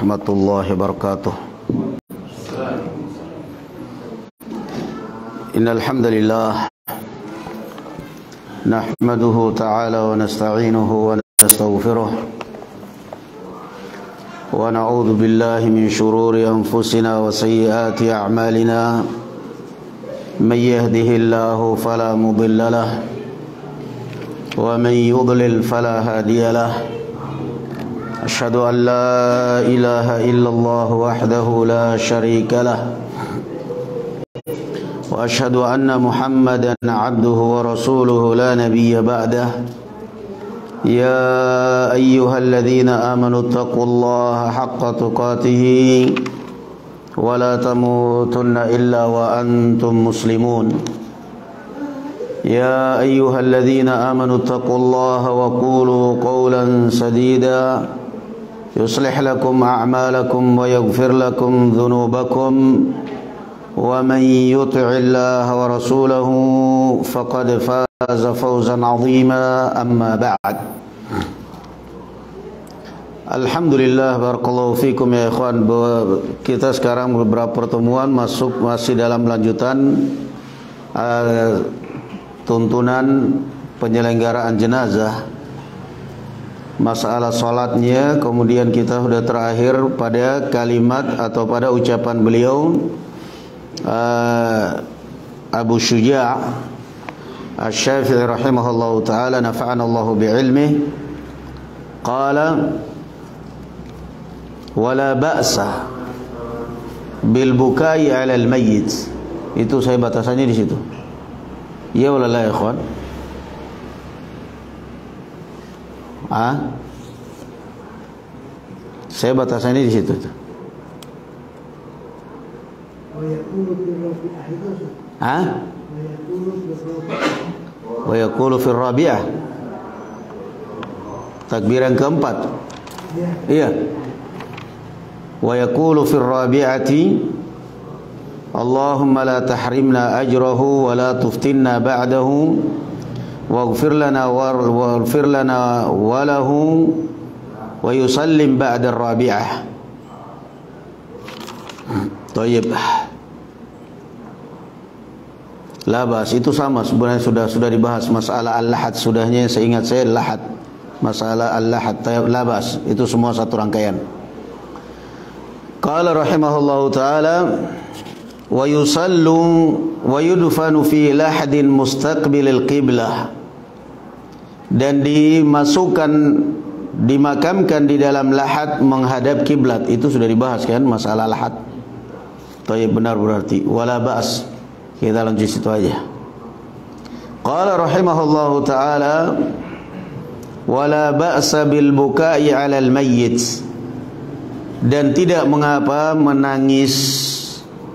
warahmatullahi wabarakatuh. Innal hamdalillah nahmaduhu ta'ala wa nasta'inuhu wa nastaghfiruh wa na'udzu billahi min shururi anfusina wa sayyiati a'malina man yahdihillahu fala mudilla lahu wa man yudlil fala hadiya lahu. Asyhadu an la ilaha illallah wahdahu la syarika lah wa asyhadu anna Muhammadan abduhu wa rasuluhu la nabiyya ba'dah. Ya ayyuhalladzina amanu taqullaha haqqa tuqatih wa la tamutunna illa wa antum muslimun. Ya ayyuhalladzina amanu taqullaha wa qulu qawlan sadida yuslih lakum a'malakum wa yaghfir lakum dhunubakum wa man yuti'illaha wa rasulahu faqad faza fawzan 'azima. Amma ba'd. Alhamdulillah, barakallahu fikum ya ikhwan. Kita sekarang beberapa pertemuan masih dalam lanjutan tuntunan penyelenggaraan jenazah, masalah salatnya. Kemudian kita sudah terakhir pada kalimat atau pada ucapan beliau Abu Syuja' Asy-Syafi'i rahimahullahu ta'ala, nafa'ana Allahu bi'ilmih, qala wala ba'sa bil bukai 'ala al-mayyit. Itu saya batasannya di situ. Ya wala la ya ikhwan? Saya batasannya di situ. Wa yaqulu fi rabi'ah. Takbir yang keempat. Iya. Wa yaqulu fi rabi'ati Allahumma la tahrimna ajrahu wa la tuftinna ba'dahu waghfir lana wa lahu wa yusallim ba'da ar-rabi'ah. Thayyib. Labas itu sama sebenarnya, sudah dibahas masalah al-lahad, sudahnya seingat saya lahad, masalah al-lahad. Labas itu semua satu rangkaian. Qala rahimahullahu ta'ala wa yusallu wa yudfanu fi lahadin mustaqbilil qiblah, dan dimakamkan di dalam lahad menghadap kiblat. Itu sudah dibahas kan masalah lahad. Thayyib, benar berarti wala ba's. Kita lanjut situ aja. Qala rahimahullahu ta'ala wala ba'sa bil bukai 'alal mayyit, dan tidak mengapa menangis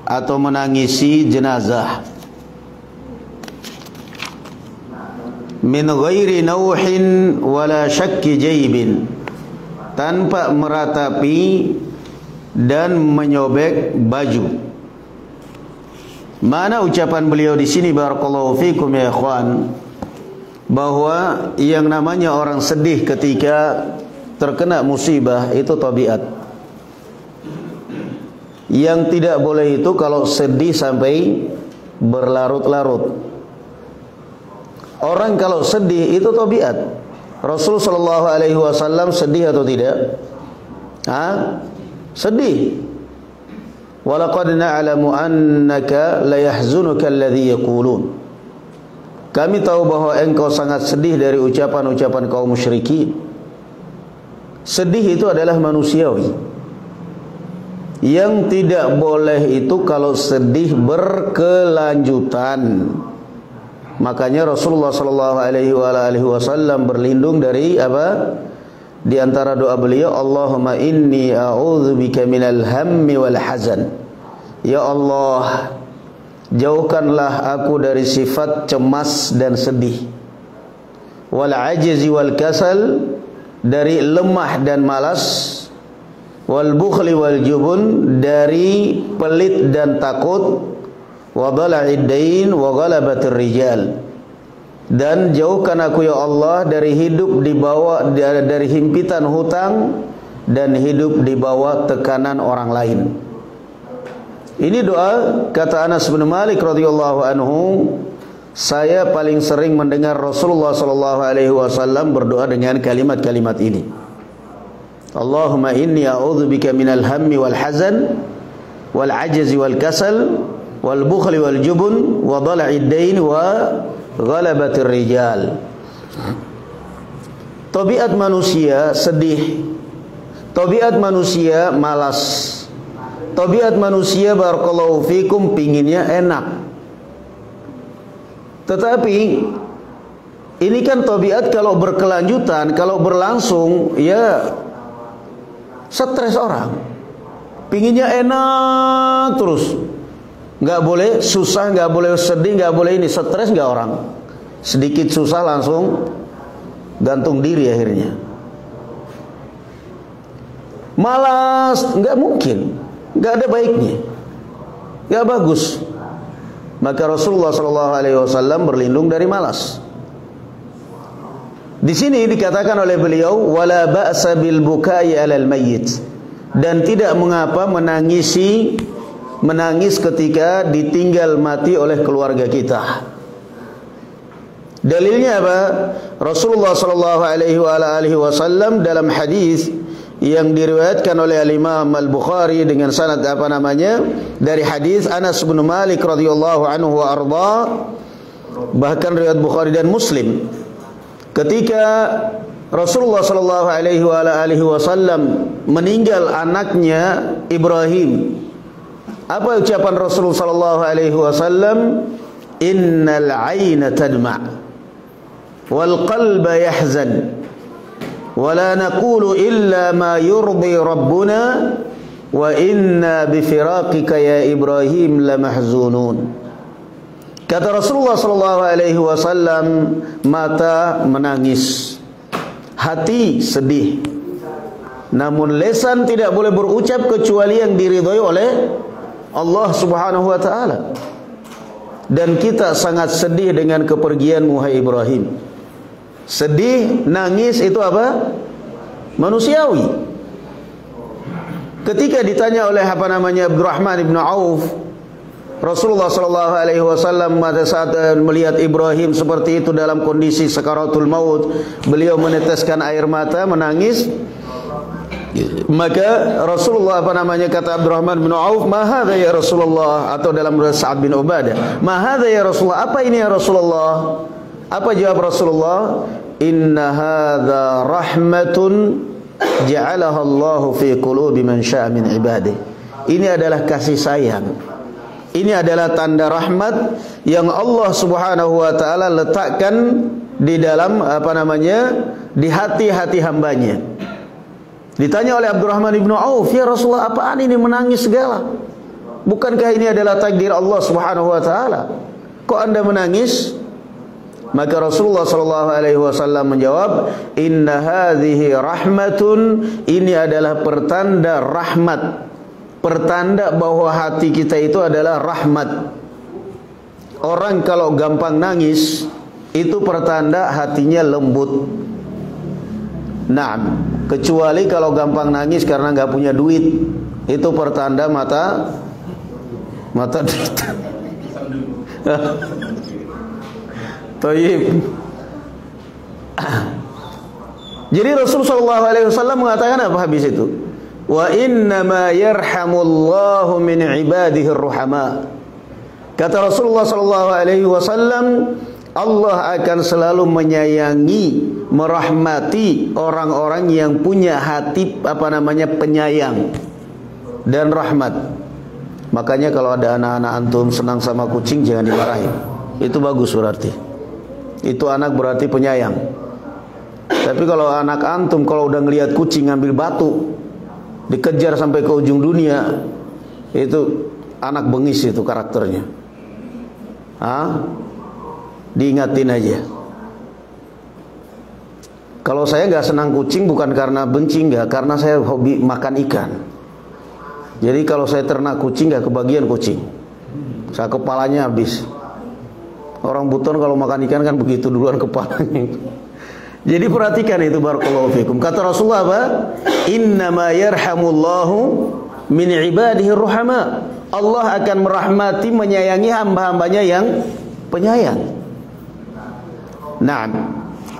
atau menangisi jenazah min ghairi nauhin wala syakki jaybin, tanpa meratapi dan menyobek baju. Mana ucapan beliau di sini barakallahu fikum ya ikhwan, bahwa yang namanya orang sedih ketika terkena musibah itu tabiat. Yang tidak boleh itu kalau sedih sampai berlarut-larut. Orang kalau sedih itu tabiat. Rasul sallallahu alaihi wasallam sedih atau tidak? Sedih. Walaqad na'lamu annaka la yahzunuka alladhi yaqulun. Kami tahu bahwa engkau sangat sedih dari ucapan-ucapan kaum musyrikin. Sedih itu adalah manusiawi. Yang tidak boleh itu kalau sedih berkelanjutan. Makanya Rasulullah sallallahu alaihi wasallam berlindung dari apa? Di antara doa beliau, Allahumma inni a'udzubika minal hammi wal hazan. Ya Allah, jauhkanlah aku dari sifat cemas dan sedih. Wal ajzi wal kasal, dari lemah dan malas. Wal bukhli wal jubun, dari pelit dan takut. Wa dhala'id dain wa ghalabatir rijal, dan jauhkan aku ya Allah dari hidup di bawah, dari himpitan hutang dan hidup di bawah tekanan orang lain. Ini doa, kata Anas bin Malik radhiyallahu anhu, saya paling sering mendengar Rasulullah sallallahu alaihi wasallam berdoa dengan kalimat-kalimat ini. Allahumma inni a'udzubika minal hammi wal hazan wal ajzi wal kasal wal bukhli wal jubun wa dhala'id dain wa ghalabatir rijal. Tabiat manusia sedih, tabiat manusia malas, tabiat manusia barakallahu fikum pinginnya enak. Tetapi ini kan tabiat kalau berkelanjutan, kalau berlangsung, ya stres orang. Pinginnya enak terus, nggak boleh susah, nggak boleh sedih, nggak boleh ini, stres nggak orang. Sedikit susah langsung gantung diri akhirnya. Malas, nggak mungkin, nggak ada baiknya, nggak bagus. Maka Rasulullah SAW berlindung dari malas. Di sini dikatakan oleh beliau, wala ba'sa bil bukai 'alal mayyit, dan tidak mengapa menangis ketika ditinggal mati oleh keluarga kita. Dalilnya apa? Rasulullah SAW dalam hadis yang diriwayatkan oleh Imam Al-Bukhari dengan sanad dari hadis Anas bin Malik radhiyallahu anhu wa arda, bahkan riwayat Bukhari dan Muslim, ketika Rasulullah sallallahu alaihi wasallam meninggal anaknya Ibrahim, apa ucapan Rasulullah sallallahu alaihi wasallam? Innal 'aina tadma' wal qalba yahzan wala naqulu illa ma yurdi rabbuna wa inna bifiraqika ya Ibrahim lamahzunun. Kata Rasulullah sallallahu alaihi wasallam, mata menangis, hati sedih, namun lisan tidak boleh berucap kecuali yang diridhai oleh Allah Subhanahu wa taala. Dan kita sangat sedih dengan kepergianmu hai Ibrahim. Sedih, nangis itu apa? Manusiawi. Ketika ditanya oleh Abdurrahman ibn Auf, Rasulullah sallallahu alaihi wasallam pada saat melihat Ibrahim seperti itu dalam kondisi sakaratul maut, beliau meneteskan air mata, menangis. Maka Rasulullah kata Abdurrahman bin Auf, "Ma hadza ya Rasulullah?" Atau dalam riwayat Sa'ad bin Ubadah, "Ma hadza ya Rasulullah?" Apa ini ya Rasulullah? Apa jawab Rasulullah? "Inna hadza rahmatun ja'alaha Allahu fi qulubi man syaa min ibadihi." Ini adalah kasih sayang. Ini adalah tanda rahmat yang Allah Subhanahu wa taala letakkan di dalam di hati-hati hambanya. Ditanya oleh Abdurrahman ibn Auf, "Ya Rasulullah, apaan ini menangis segala? Bukankah ini adalah takdir Allah Subhanahu wa taala? Kok Anda menangis?" Maka Rasulullah sallallahu alaihi wasallam menjawab, "Inna hadhihi rahmatun." Ini adalah pertanda rahmat. Pertanda bahwa hati kita itu adalah rahmat. Orang kalau gampang nangis, itu pertanda hatinya lembut. Nah, kecuali kalau gampang nangis karena nggak punya duit, itu pertanda mata Toyib. Jadi Rasulullah SAW mengatakan apa habis itu? Wa innama yarhamullahu min ibadihi ruhama. Kata Rasulullah SAW, Allah akan selalu menyayangi, merahmati orang-orang yang punya hati penyayang dan rahmat. Makanya kalau ada anak-anak antum senang sama kucing, jangan dimarahin. Itu bagus berarti. Itu anak berarti penyayang. Tapi kalau anak antum kalau udah ngelihat kucing ngambil batu, dikejar sampai ke ujung dunia, itu anak bengis, itu karakternya. Diingatin aja. Kalau saya nggak senang kucing bukan karena benci, nggak, karena saya hobi makan ikan. Jadi kalau saya ternak kucing nggak kebagian kucing, saya kepalanya habis. Orang buton kalau makan ikan kan begitu duluan kepalanya. Jadi perhatikan itu, barakallahu fikum. Kata Rasulullah apa? Innama yarhamullahu min ibadihi ruhama. Allah akan merahmati, menyayangi hamba-hambanya yang penyayang. Nah,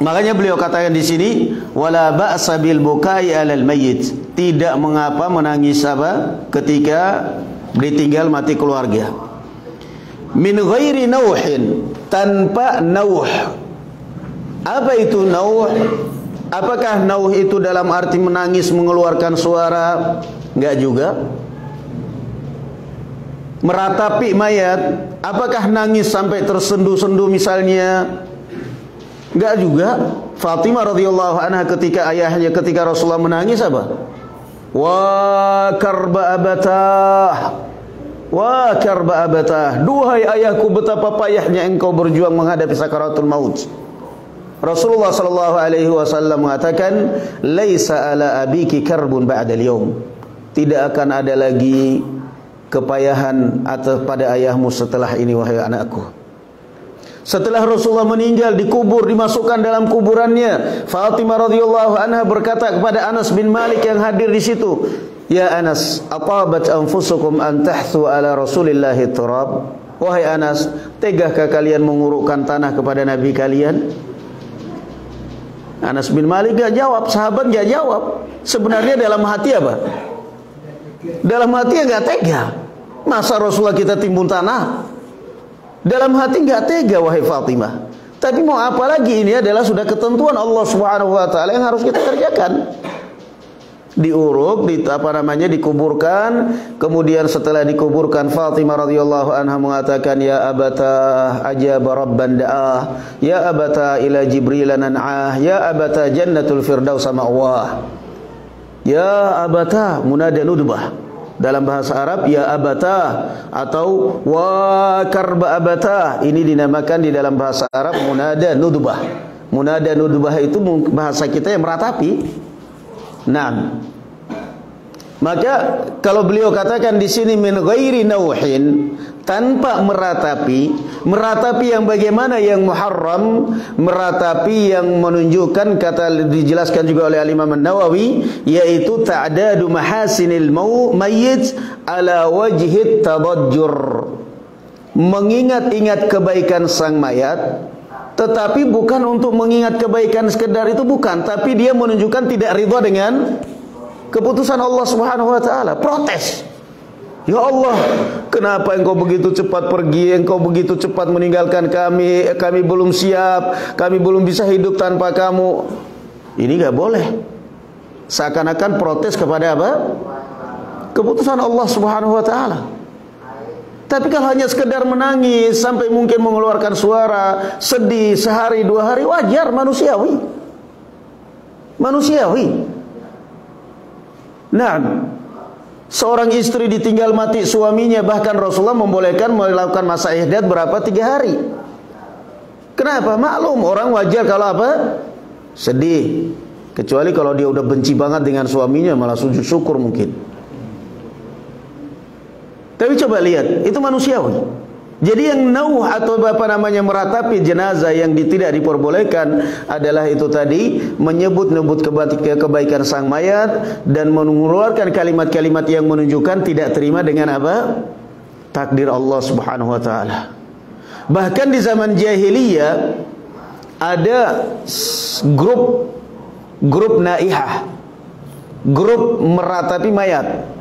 makanya beliau katakan di sini, wala ba'sa bil bukai 'alal mayyit. Tidak mengapa menangis apa ketika ditinggal mati keluarga. Min ghairi nauhin, tanpa nauh. Apa itu nauh? Apakah nauh itu dalam arti menangis mengeluarkan suara? Enggak juga. Meratapi mayat, apakah nangis sampai tersendu-sendu misalnya? Enggak juga. Fatimah radhiyallahu anha ketika ayahnya, ketika Rasulullah menangis apa? Wa karba abatah, wa karba abatah. Duhai ayahku, betapa payahnya engkau berjuang menghadapi sakaratul maut. Rasulullah sallallahu alaihi wasallam mengatakan, laisa ala abiki karbun ba'da al-yawm. Tidak akan ada lagi kepayahan atas pada ayahmu setelah ini, wahai anakku. Setelah Rasulullah meninggal, dikubur, dimasukkan dalam kuburannya, Fatimah radhiyallahu anha berkata kepada Anas bin Malik yang hadir di situ, ya Anas, atabat anfusukum an tahthu ala Rasulillahi turab. Wahai Anas, tegakah kalian mengurukkan tanah kepada Nabi kalian? Anas bin Malik gak jawab, sahabat gak jawab. Sebenarnya dalam hati apa? Dalam hati gak tega. Masa Rasulullah kita timbun tanah? Dalam hati gak tega, wahai Fatimah. Tapi mau apa lagi, ini adalah sudah ketentuan Allah Subhanahu wa taala yang harus kita kerjakan. Diuruk, dikuburkan. Kemudian setelah dikuburkan, Fatimah radhiyallahu anha mengatakan, ya abata ajaba rabban da'ah, ya abata ila Jibril nan'ah, ya abata jannatul firdaus ma'wah. Ya abata, munada nudbah. Dalam bahasa Arab, ya abata atau wa karba abata, ini dinamakan di dalam bahasa Arab munada nudbah. Munada nudbah itu bahasa kita yang meratapi. Nah, maka kalau beliau katakan di sini min ghairi nauhin, tanpa meratapi, meratapi yang bagaimana, yang muharram, meratapi yang menunjukkan, kata dijelaskan juga oleh Imam An-Nawawi, yaitu ta'dadu mahasinil mayyit ala wajhi tadajjur. Mengingat-ingat kebaikan sang mayat, tetapi bukan untuk mengingat kebaikan sekedar itu, bukan, tapi dia menunjukkan tidak ridha dengan keputusan Allah Subhanahu wa taala. Protes. Ya Allah, kenapa engkau begitu cepat pergi, engkau begitu cepat meninggalkan kami, kami belum siap, kami belum bisa hidup tanpa kamu. Ini gak boleh. Seakan-akan protes kepada apa? Keputusan Allah Subhanahu wa taala. Tapi kalau hanya sekedar menangis sampai mungkin mengeluarkan suara, sedih sehari dua hari, wajar, manusiawi. Manusiawi. Nah, seorang istri ditinggal mati suaminya, bahkan Rasulullah membolehkan melakukan masa ihdad berapa? 3 hari. Kenapa? Maklum, orang wajar kalau apa? Sedih. Kecuali kalau dia udah benci banget dengan suaminya, malah sujud syukur mungkin. Tapi coba lihat, itu manusiawi. Jadi yang nauh atau meratapi jenazah yang tidak diperbolehkan adalah itu tadi, menyebut-nyebut kebaikan sang mayat dan mengeluarkan kalimat-kalimat yang menunjukkan tidak terima dengan apa? Takdir Allah Subhanahu wa taala. Bahkan di zaman jahiliyah ada grup naihah, grup meratapi mayat.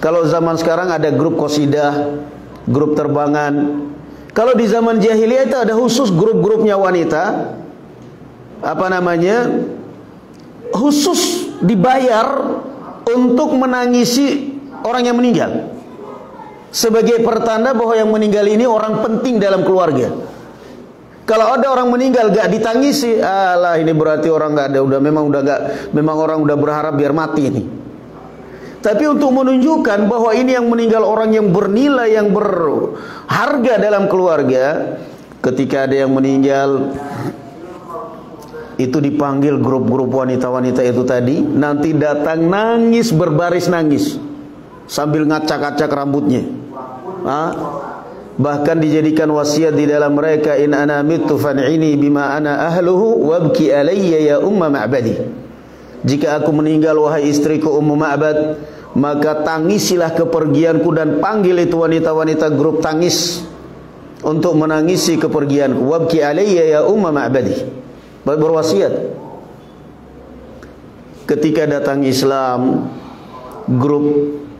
Kalau zaman sekarang ada grup qasidah, grup terbangan. Kalau di zaman jahiliyah itu ada khusus grup-grupnya wanita, khusus dibayar untuk menangisi orang yang meninggal, sebagai pertanda bahwa yang meninggal ini orang penting dalam keluarga. Kalau ada orang meninggal gak ditangisi, alah ini berarti orang gak ada, memang orang udah berharap biar mati ini. Tapi untuk menunjukkan bahwa ini yang meninggal orang yang bernilai, yang berharga dalam keluarga, ketika ada yang meninggal, itu dipanggil grup-grup wanita-wanita itu tadi, nanti datang nangis, berbaris nangis, sambil ngacak-ngacak rambutnya. Bahkan dijadikan wasiat di dalam mereka, in ana mittu fan'ini bima ana ahluhu wabki alayya ya umma ma'badi. Jika aku meninggal wahai istriku Ummu Ma'bad, maka tangisilah kepergianku dan panggil itu wanita-wanita grup tangis untuk menangisi kepergianku. Wabki alayya ya umma ma'badi. Berwasiat. Ketika datang Islam, grup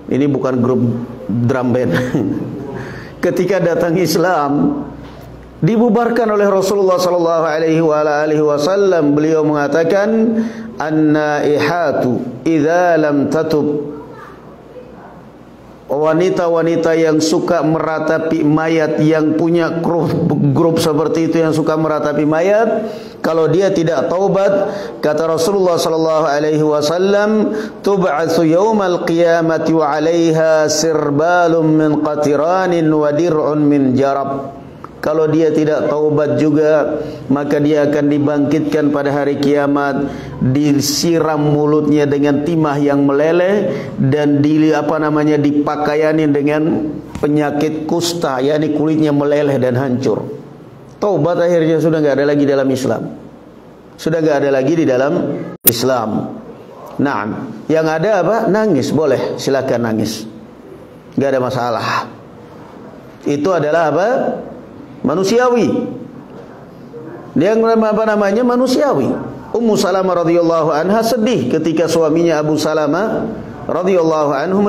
ini bukan grup drum band. Ketika datang Islam, dibubarkan oleh Rasulullah sallallahu alaihi wasallam. Beliau mengatakan, an-naihatu idza lam tatub. Wanita-wanita yang suka meratapi mayat, yang punya grup seperti itu, yang suka meratapi mayat, kalau dia tidak taubat, kata Rasulullah sallallahu alaihi wasallam, tub'atsu yaumal qiyamati wa 'alaiha sirbalun min qatiranin wa dir'un min jarab. Kalau dia tidak taubat juga, maka dia akan dibangkitkan pada hari kiamat, disiram mulutnya dengan timah yang meleleh dan dipakaianin dengan penyakit kusta, yakni kulitnya meleleh dan hancur. Taubat akhirnya sudah enggak ada lagi dalam Islam. Sudah enggak ada lagi di dalam Islam. Naam, yang ada apa? Nangis boleh, silakan nangis. Enggak ada masalah. Itu adalah apa? Manusiawi. Yang manusiawi. Ummu Salamah radhiyallahu anha sedih ketika suaminya Abu Salamah radhiyallahu anhu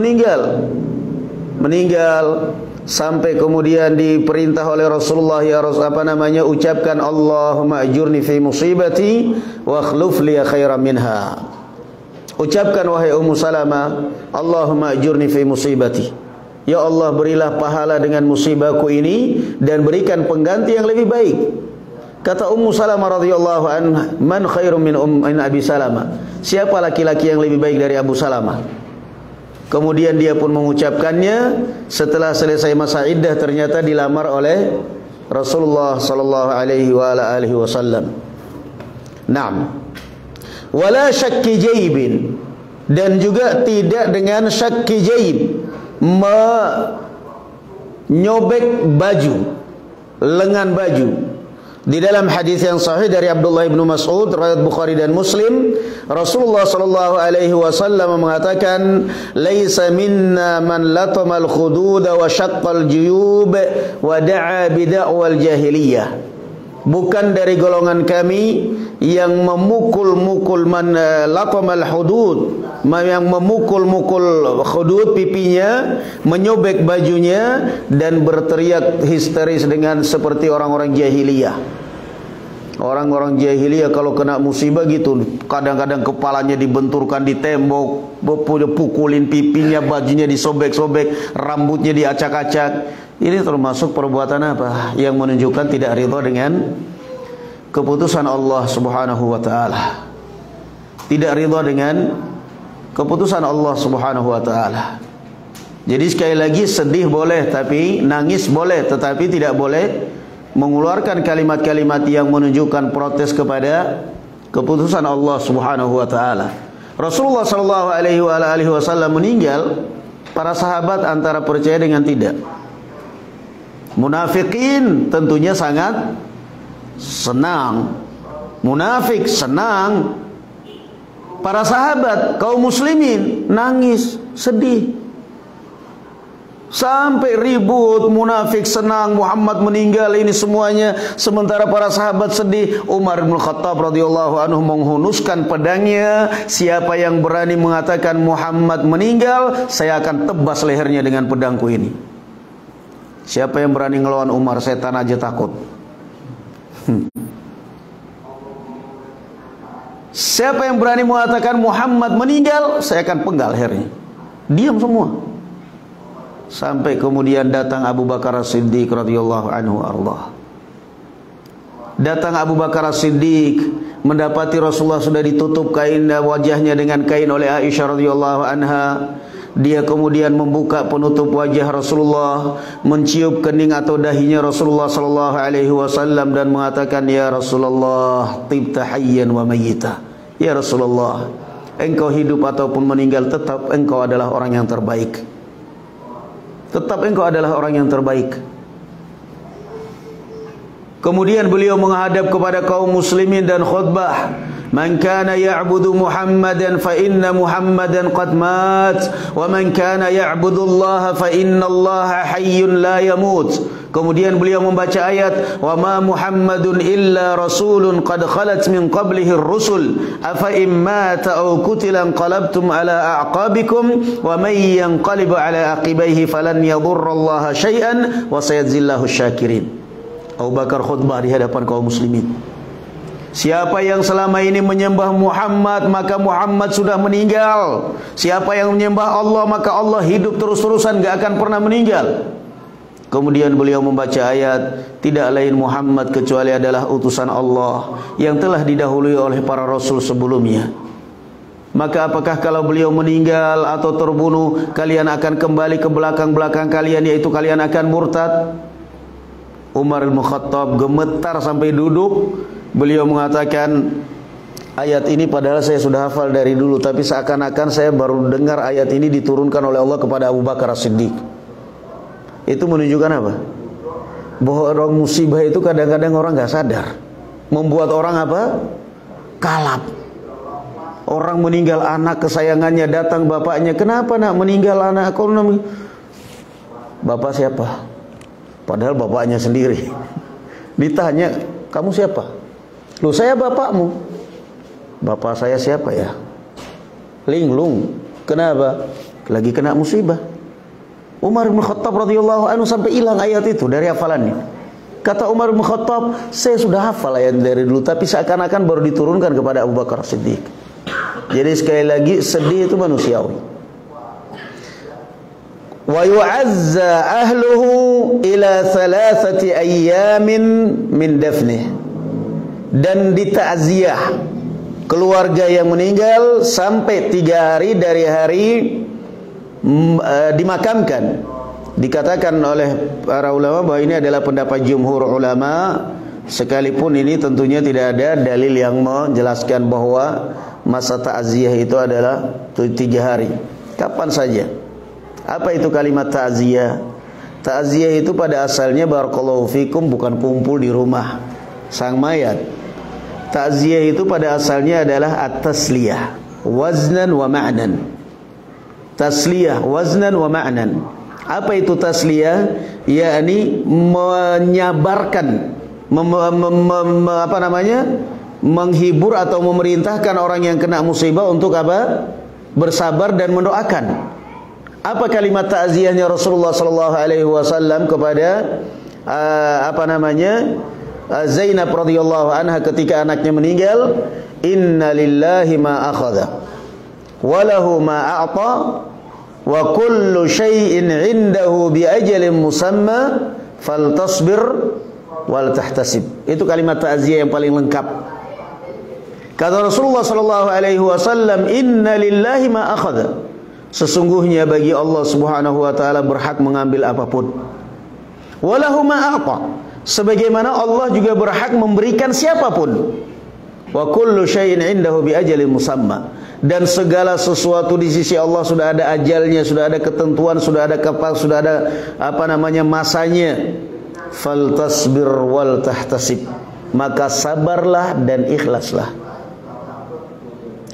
meninggal sampai kemudian diperintah oleh Rasulullah, ucapkan Allahumma ajurni fi musibati wa akhluf li khairan minha. Ucapkan wahai Ummu Salamah, Allahumma ajurni fi musibati. Ya Allah, berilah pahala dengan musibahku ini dan berikan pengganti yang lebih baik. Kata Ummu Salamah radhiyallahu anha, man khairum min Abi Salamah? Siapa laki-laki yang lebih baik dari Abu Salamah? Kemudian dia pun mengucapkannya. Setelah selesai masa iddah, ternyata dilamar oleh Rasulullah sallallahu alaihi wasallam. Naam. Wala syakki jaibin, dan juga tidak dengan syakki jaib, menyobek baju, lengan baju. Di dalam hadis yang sahih dari Abdullah bin Mas'ud riwayat Bukhari dan Muslim, Rasulullah sallallahu alaihi wasallam mengatakan, laisa minna man latamal khudud wa syaqqal juyub wa da'a bid'awal jahiliyah. Bukan dari golongan kami yang memukul-mukul latamal hudud, yang memukul-mukul hudud pipinya, menyobek bajunya dan berteriak histeris dengan seperti orang-orang jahiliyah. Orang-orang jahiliyah kalau kena musibah gitu, kadang-kadang kepalanya dibenturkan di tembok, pukulin pipinya, bajunya disobek-sobek, rambutnya diacak-acak. Ini termasuk perbuatan apa? Yang menunjukkan tidak ridha dengan keputusan Allah Subhanahu wa taala. Tidak ridha dengan keputusan Allah Subhanahu wa taala. Jadi sekali lagi, sedih boleh, tapi nangis boleh, tetapi tidak boleh mengeluarkan kalimat-kalimat yang menunjukkan protes kepada keputusan Allah Subhanahu wa taala. Rasulullah sallallahu alaihi wasallam meninggal, para sahabat antara percaya dengan tidak. Munafikin tentunya sangat senang. Munafik senang. Para sahabat, kaum muslimin nangis, sedih. Sampai ribut, munafik senang, Muhammad meninggal, ini semuanya. Sementara para sahabat sedih. Umar bin Khattab radhiyallahu anhu menghunuskan pedangnya. Siapa yang berani mengatakan Muhammad meninggal, saya akan tebas lehernya dengan pedangku ini. Siapa yang berani ngelawan Umar, setan aja takut. Siapa yang berani mengatakan Muhammad meninggal, saya akan penggal lehernya. Diam semua. Sampai kemudian datang Abu Bakar As-Siddiq radhiyallahu anhu ardah. Datang Abu Bakar As-Siddiq, mendapati Rasulullah sudah ditutup kain wajahnya dengan kain oleh Aisyah radhiyallahu anha. Dia kemudian membuka penutup wajah Rasulullah, mencium kening atau dahinya Rasulullah sallallahu alaihi wasallam dan mengatakan, ya Rasulullah, tibta hayyan wa mayyita. Ya Rasulullah, engkau hidup ataupun meninggal, tetap engkau adalah orang yang terbaik. Tetap engkau adalah orang yang terbaik. Kemudian beliau menghadap kepada kaum muslimin dan khutbah, "Man kana ya'budu Muhammadan fa inna Muhammadan qad mat, wa man kana ya'budu Allah fa inna Allah hayyun la yamut." Kemudian beliau membaca ayat, "Wa ma Muhammadun illa rasulun qad khalat min qablihi ar-rusul, afa in mata aw qutila anqalabtum ala a'qabikum, wa may yanqalib ala aqibaihi falan yadurra Allah syai'an wa sayajzillahu asy-syakirin." Abu Bakar khutbah di hadapan kaum muslimin. Siapa yang selama ini menyembah Muhammad, maka Muhammad sudah meninggal. Siapa yang menyembah Allah, maka Allah hidup terus-terusan, gak akan pernah meninggal. Kemudian beliau membaca ayat, "Tidak lain Muhammad kecuali adalah utusan Allah yang telah didahului oleh para rasul sebelumnya. Maka apakah kalau beliau meninggal atau terbunuh, kalian akan kembali ke belakang-belakang kalian, yaitu kalian akan murtad?" Umar bin Khattab gemetar sampai duduk. Beliau mengatakan, ayat ini padahal saya sudah hafal dari dulu, tapi seakan-akan saya baru dengar ayat ini diturunkan oleh Allah kepada Abu Bakar As-Siddiq. Itu menunjukkan apa? Bahwa orang musibah itu kadang-kadang orang gak sadar, membuat orang apa? Kalap. Orang meninggal anak kesayangannya, datang bapaknya, "Kenapa nak meninggal anak kau?" "Bapak siapa?" Padahal bapaknya sendiri. Ditanya, "Kamu siapa?" "Loh, saya bapakmu." "Bapak saya siapa ya?" "Linglung." "Kenapa?" "Lagi kena musibah." Umar bin Khattab radhiyallahu anhu sampai hilang ayat itu dari hafalannya. Kata Umar bin Khattab, "Saya sudah hafal ayat dari dulu, tapi seakan-akan baru diturunkan kepada Abu Bakar Siddiq." Jadi sekali lagi, sedih itu manusiawi. Wa yu'azza ahluhu ila 3 ayyamin min dafnih. Dan ditakziah keluarga yang meninggal sampai 3 hari dari hari dimakamkan. Dikatakan oleh para ulama bahwa ini adalah pendapat jumhur ulama, sekalipun ini tentunya tidak ada dalil yang menjelaskan bahwa masa takziah itu adalah 3 hari. Kapan saja. Apa itu kalimat ta'ziyah? Ta'ziyah itu pada asalnya, barakallahu fikum, bukan kumpul di rumah sang mayat. Ta'ziyah itu pada asalnya adalah at-tasliyah, waznan wa ma'nan. Tasliyah, waznan wa ma'nan. Apa itu tasliyah? Yakni menyabarkan, menghibur atau memerintahkan orang yang kena musibah untuk apa? Bersabar dan mendoakan. Apa kalimat ta'ziyahnya Rasulullah sallallahu alaihi wasallam kepada Zainab radhiyallahu anha ketika anaknya meninggal? "Inna lillahi ma akhadha wa lahu ma a'ta wa kullu syai'in 'indahu bi ajalin musamma faltasbir wal tahtasib." Itu kalimat ta'ziyah yang paling lengkap. Kata Rasulullah sallallahu alaihi wasallam, "Inna lillahi ma akhadha." Sesungguhnya bagi Allah Subhanahu wa taala berhak mengambil apapun. Walahu ma'ata. Sebagaimana Allah juga berhak memberikan siapapun. Wa kullu syai'in 'indahu bi ajalin musamma. Dan segala sesuatu di sisi Allah sudah ada ajalnya, sudah ada ketentuan, sudah ada sudah ada masanya. Faltasbir wal tahtasib. Maka sabarlah dan ikhlaslah.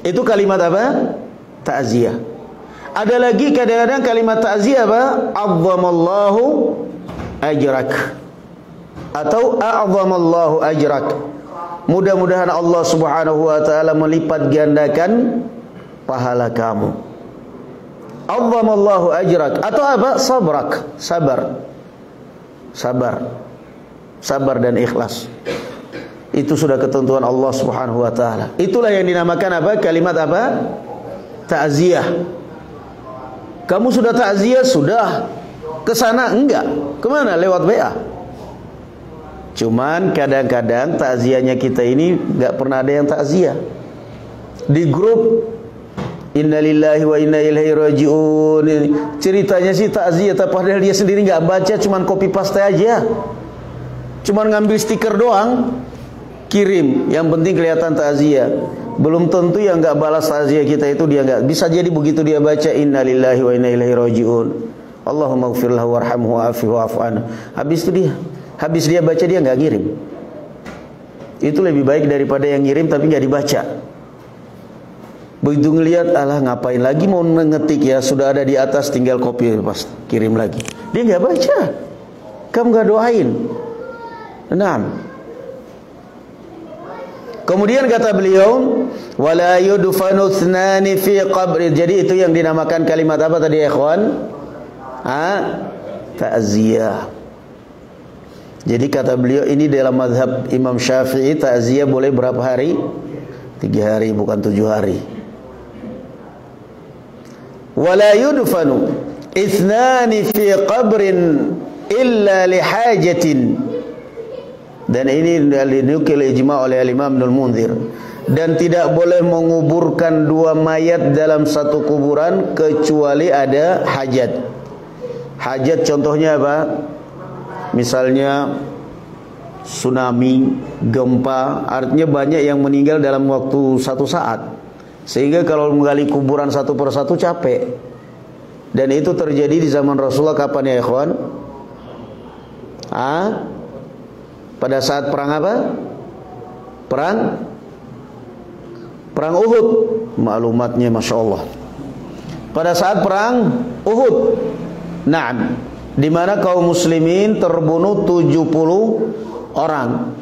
Itu kalimat apa? Ta'ziyah. Ada lagi kadang-kadang kalimat ta'ziyah apa? Azzamallahu ajrak, atau a'zamallahu ajrak. Mudah-mudahan Allah Subhanahu wa taala melipat gandakan pahala kamu. Azzamallahu ajrak, atau apa? Sabrak, sabar. Sabar dan ikhlas. Itu sudah ketentuan Allah Subhanahu wa taala. Itulah yang dinamakan apa? Kalimat apa? Ta'ziyah. Kamu sudah takziah? Sudah. Kesana? Enggak. Kemana? Lewat WA. Cuman kadang-kadang takziahnya kita ini enggak pernah ada yang takziah. Di grup innalillahi wa inna ilaihi raji'un, ceritanya sih takziah, tapi padahal dia sendiri enggak baca, cuman copy paste aja. Cuman ngambil stiker doang, kirim. Yang penting kelihatan takziah. Belum tentu yang enggak balas takziah kita itu dia enggak. Bisa jadi begitu dia baca innalillahi wa inna ilaihi raji'un, Allahumma ighfir lahu warhamhu wa'afihi wa'fu anhu, habis dia baca, dia enggak ngirim. itu lebih baik daripada yang ngirim tapi nggak dibaca. Begitu ngelihat, alah ngapain lagi mau ngetik ya, sudah ada di atas, tinggal copy pas kirim lagi. Dia nggak baca, kamu nggak doain. Nah, kemudian kata beliau, wala yudfanu thnani fi qabri. Jadi itu yang dinamakan kalimat apa tadi ya ikhwan? Ta'ziyah. Jadi kata beliau ini dalam mazhab Imam Syafi'i, ta'ziyah boleh berapa hari? 3 hari, bukan 7 hari. Wala yudfanu ithnani fi qabrin illa lihajatin. Dan ini dinukil ijma' oleh Imam Ibnul Munzir. Dan tidak boleh menguburkan 2 mayat dalam satu kuburan kecuali ada hajat. Hajat contohnya apa? Misalnya tsunami, gempa, artinya banyak yang meninggal dalam waktu 1 saat. Sehingga kalau menggali kuburan satu persatu capek. Dan itu terjadi di zaman Rasulullah kapan ya ikhwan? Pada saat perang apa? Perang Uhud. Maklumatnya Masya Allah. Pada saat perang Uhud. Naam, di mana kaum muslimin terbunuh 70 orang.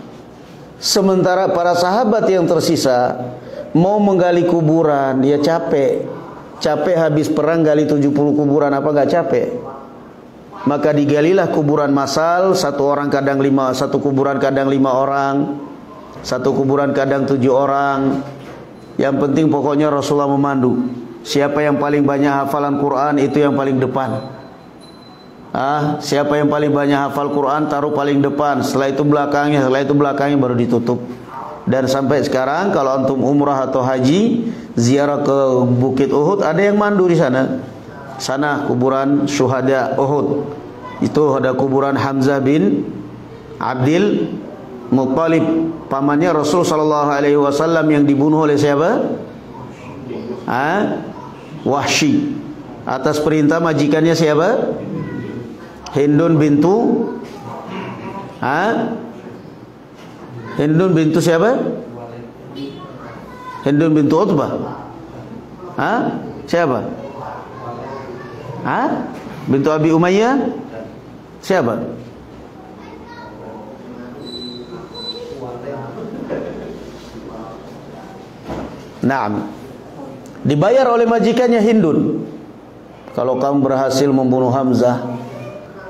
Sementara para sahabat yang tersisa mau menggali kuburan, dia capek. Capek habis perang gali 70 kuburan, apa gak capek? Maka digalilah kuburan massal, satu kuburan kadang 5 orang, satu kuburan kadang 7 orang. Yang penting pokoknya Rasulullah memandu. Siapa yang paling banyak hafalan Quran itu yang paling depan. Siapa yang paling banyak hafal Quran taruh paling depan. Setelah itu belakangnya baru ditutup. Dan sampai sekarang kalau antum umrah atau haji ziarah ke Bukit Uhud, ada yang mandu di sana. Sana kuburan syuhada Uhud. Itu ada kuburan Hamzah bin Abdul Muttalib, pamannya Rasul sallallahu alaihi wasallam yang dibunuh oleh siapa? Wahsy. Atas perintah majikannya siapa? Hindun bintu siapa? Hindun bintu Utbah. Siapa? Bintu Abi Umayyah? Siapa? Naam. Dibayar oleh majikannya Hindun. Kalau kamu berhasil membunuh Hamzah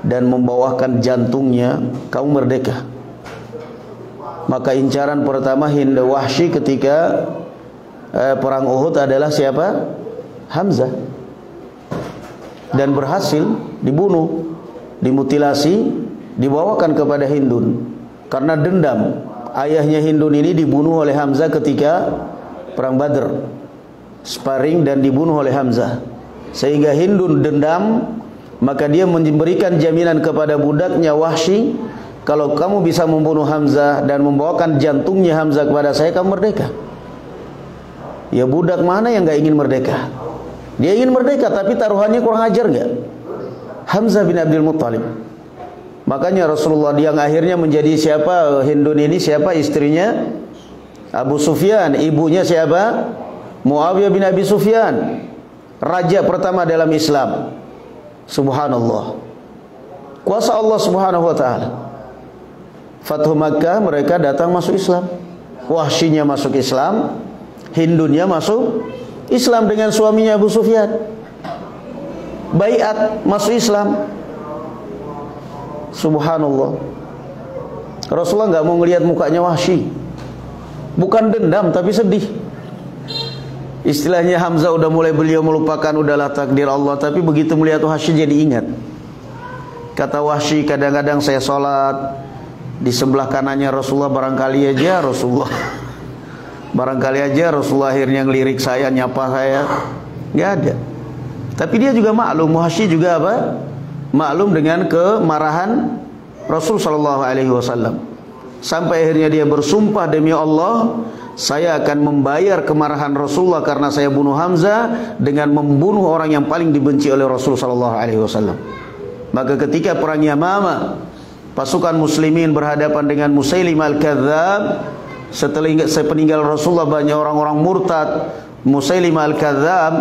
dan membawakan jantungnya, kamu merdeka. Maka incaran pertama Wahsy ketika perang Uhud adalah siapa? Hamzah. Dan berhasil dibunuh, dimutilasi, dibawakan kepada Hindun. Karena dendam, ayahnya Hindun ini dibunuh oleh Hamzah ketika perang Badr, sparring dan dibunuh oleh Hamzah. Sehingga Hindun dendam, maka dia memberikan jaminan kepada budaknya Wahsy, kalau kamu bisa membunuh Hamzah dan membawakan jantungnya Hamzah kepada saya, kamu merdeka. Ya budak mana yang gak ingin merdeka? Dia ingin merdeka, tapi taruhannya kurang ajar gak? Hamzah bin Abdul Muttalib. Makanya Rasulullah yang akhirnya menjadi siapa? Hindun ini siapa istrinya? Abu Sufyan. Ibunya siapa? Muawiyah bin Abi Sufyan, raja pertama dalam Islam. Subhanallah, kuasa Allah subhanahu wa ta'ala. Fathu Makkah, mereka datang masuk Islam. Wahsyinya masuk Islam, Hindunnya masuk Islam dengan suaminya Abu Sufyan. Baiat masuk Islam. Subhanallah. Rasulullah nggak mau ngelihat mukanya Wahsy. Bukan dendam tapi sedih. Istilahnya Hamzah udah mulai beliau melupakan, udahlah takdir Allah. Tapi begitu melihat Wahsy jadi ingat. Kata Wahsy, kadang-kadang saya sholat di sebelah kanannya Rasulullah, barangkali aja Rasulullah akhirnya ngelirik saya, nyapa saya. Nggak ada. Tapi dia juga maklum, Wahsy juga apa? Maklum dengan kemarahan Rasul sallallahu alaihi wasallam. Sampai akhirnya dia bersumpah, demi Allah, saya akan membayar kemarahan Rasulullah karena saya bunuh Hamzah dengan membunuh orang yang paling dibenci oleh Rasul sallallahu alaihi wasallam. Maka ketika perang Yamamah, pasukan muslimin berhadapan dengan Musailimah al-Kadzdzab, setelah sepeninggal Rasulullah banyak orang-orang murtad. Musailimah al-Kadzdzab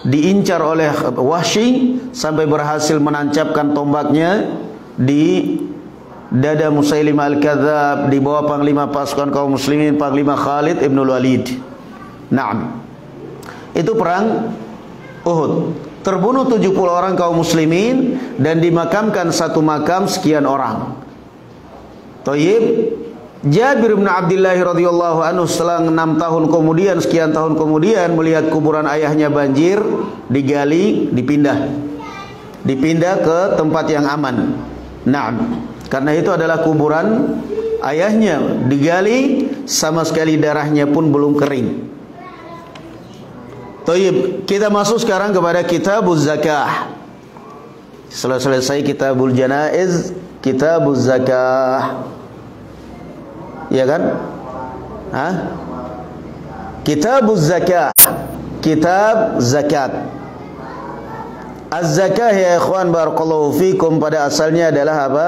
diincar oleh Wahsy sampai berhasil menancapkan tombaknya di dada Musailimah al-Kadzdzab di bawah panglima pasukan kaum muslimin, Panglima Khalid ibn Walid. Naam. Itu perang Uhud. Terbunuh 70 orang kaum muslimin dan dimakamkan satu makam sekian orang. Thayyib. Jabir bin Abdullah radhiyallahu anhu setelah 6 tahun kemudian, sekian tahun kemudian melihat kuburan ayahnya banjir, digali, dipindah ke tempat yang aman. Naam. Karena itu adalah kuburan ayahnya, digali sama sekali darahnya pun belum kering. Taib, kita masuk sekarang kepada Kitabuz Zakah. Setelah selesai Kitabul Janaiz, Kitabuz Zakah. Ya kan? Hah? Kitabuz Zakah, kitab zakat. Az-zakah ya ikhwan barakallahu fikum pada asalnya adalah apa?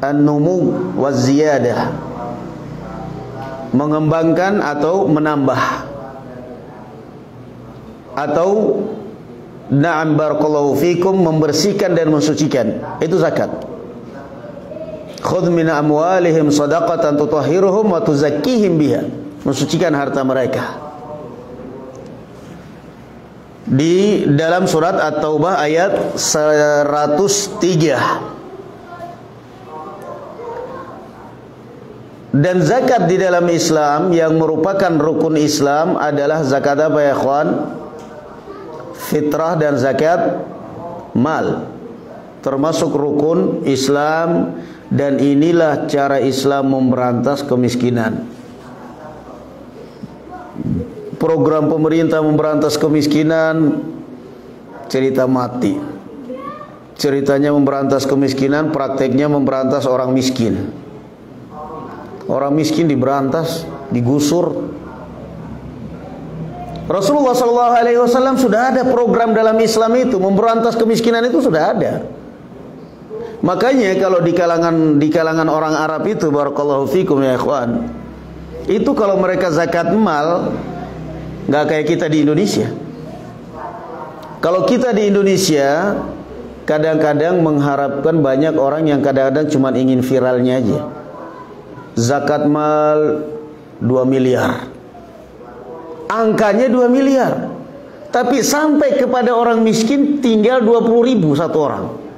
An-numu waz-ziyadah. Mengembangkan atau menambah. Atau na'am barakallahu fikum membersihkan dan mensucikan. Itu zakat. Khudh min amwalihim shadaqatan tutahhiruhum wa tuzakkihim biha. Mensucikan harta mereka. Di dalam surat At-Taubah ayat 103. Dan zakat di dalam Islam yang merupakan rukun Islam adalah zakat apa ya ikhwan? Fitrah dan zakat mal. Termasuk rukun Islam. Dan inilah cara Islam memberantas kemiskinan. Program pemerintah memberantas kemiskinan, cerita mati. Ceritanya memberantas kemiskinan, prakteknya memberantas orang miskin. Orang miskin diberantas, digusur. Rasulullah SAW sudah ada program dalam Islam itu, memberantas kemiskinan itu sudah ada. Makanya kalau di kalangan orang Arab itu barakallahu fikum ya ikhwan, itu kalau mereka zakat mal nggak kayak kita di Indonesia. Kalau kita di Indonesia kadang-kadang mengharapkan banyak orang yang kadang-kadang cuma ingin viralnya aja. Zakat mal 2 miliar. Angkanya 2 miliar. Tapi sampai kepada orang miskin tinggal 20.000 satu orang.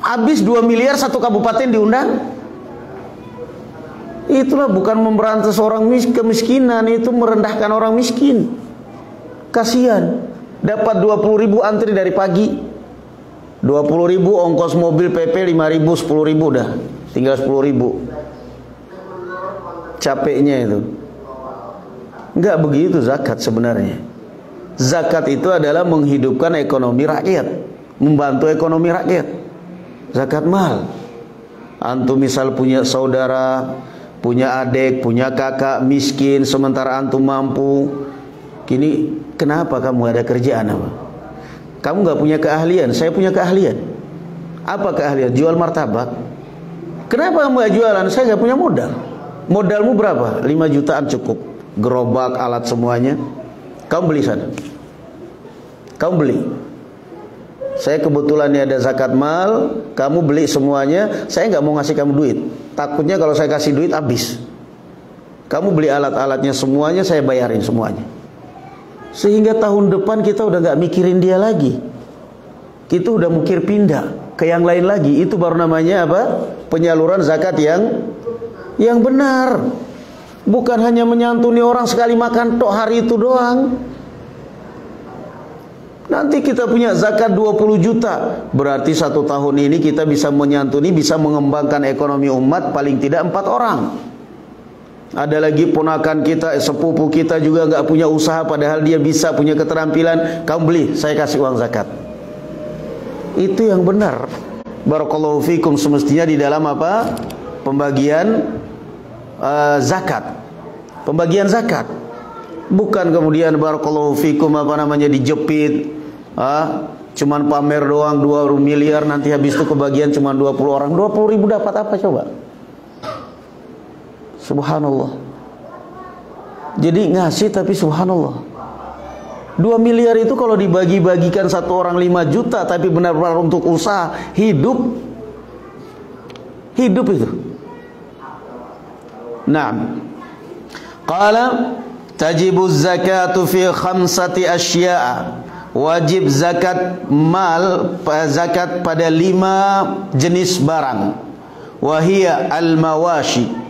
Habis 2 miliar satu kabupaten diundang. Itulah bukan memberantas orang kemiskinan, itu merendahkan orang miskin. Kasihan. Dapat 20.000 antri dari pagi. 20.000 ongkos mobil PP 5.000, 10.000 dah. Tinggal 10.000. Capeknya itu. Enggak begitu zakat sebenarnya. Zakat itu adalah menghidupkan ekonomi rakyat, membantu ekonomi rakyat. Zakat mal. Antum misal punya saudara, punya adik, punya kakak miskin, sementara antum mampu. Kini kenapa kamu ada kerjaan apa? Kamu nggak punya keahlian, saya punya keahlian. Apa keahlian? Jual martabak. Kenapa kamu gak jualan? Saya nggak punya modal. Modalmu berapa? 5 jutaan cukup. Gerobak, alat semuanya. Kamu beli sana. Kamu beli. Saya kebetulan ini ada zakat mal, kamu beli semuanya, saya nggak mau ngasih kamu duit. Takutnya kalau saya kasih duit habis. Kamu beli alat-alatnya semuanya, saya bayarin semuanya. Sehingga tahun depan kita udah nggak mikirin dia lagi. Kita udah mikir pindah ke yang lain lagi. Itu baru namanya apa? Penyaluran zakat yang benar. Bukan hanya menyantuni orang sekali makan tok hari itu doang. Nanti kita punya zakat 20 juta. Berarti 1 tahun ini kita bisa menyantuni, bisa mengembangkan ekonomi umat paling tidak 4 orang. Ada lagi ponakan kita, sepupu kita juga nggak punya usaha, padahal dia bisa punya keterampilan. Kamu beli, saya kasih uang zakat. Itu yang benar. Barakallahu fikum, semestinya di dalam apa? Pembagian zakat. Pembagian zakat. Bukan kemudian barakallahu fikum apa namanya dijepit. Cuman pamer doang 2 miliar, nanti habis itu kebagian cuman 20 orang. 20.000 dapat apa coba? Subhanallah. Jadi ngasih tapi subhanallah. 2 miliar itu kalau dibagi-bagikan satu orang 5 juta, tapi benar-benar untuk usaha hidup itu. Naam. Qala tajibu zakatu fi 5 asya'a. Wajib zakat zakat pada 5 jenis barang. Wahia al-mawashi.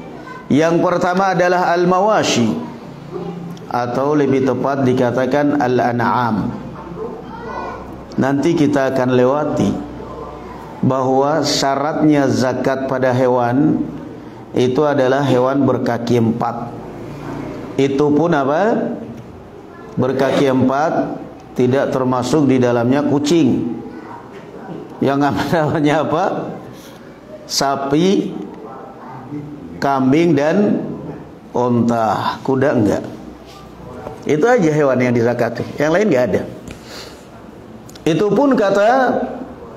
Yang pertama adalah al-mawashi, atau lebih tepat dikatakan al-an'am. Nanti kita akan lewati bahwa syaratnya zakat pada hewan itu adalah hewan berkaki 4. Itu pun apa? Berkaki 4, tidak termasuk di dalamnya kucing. Yang namanya apa? Sapi, kambing dan unta. Kuda enggak. Itu aja hewan yang dizakati, yang lain enggak ada. Itu pun kata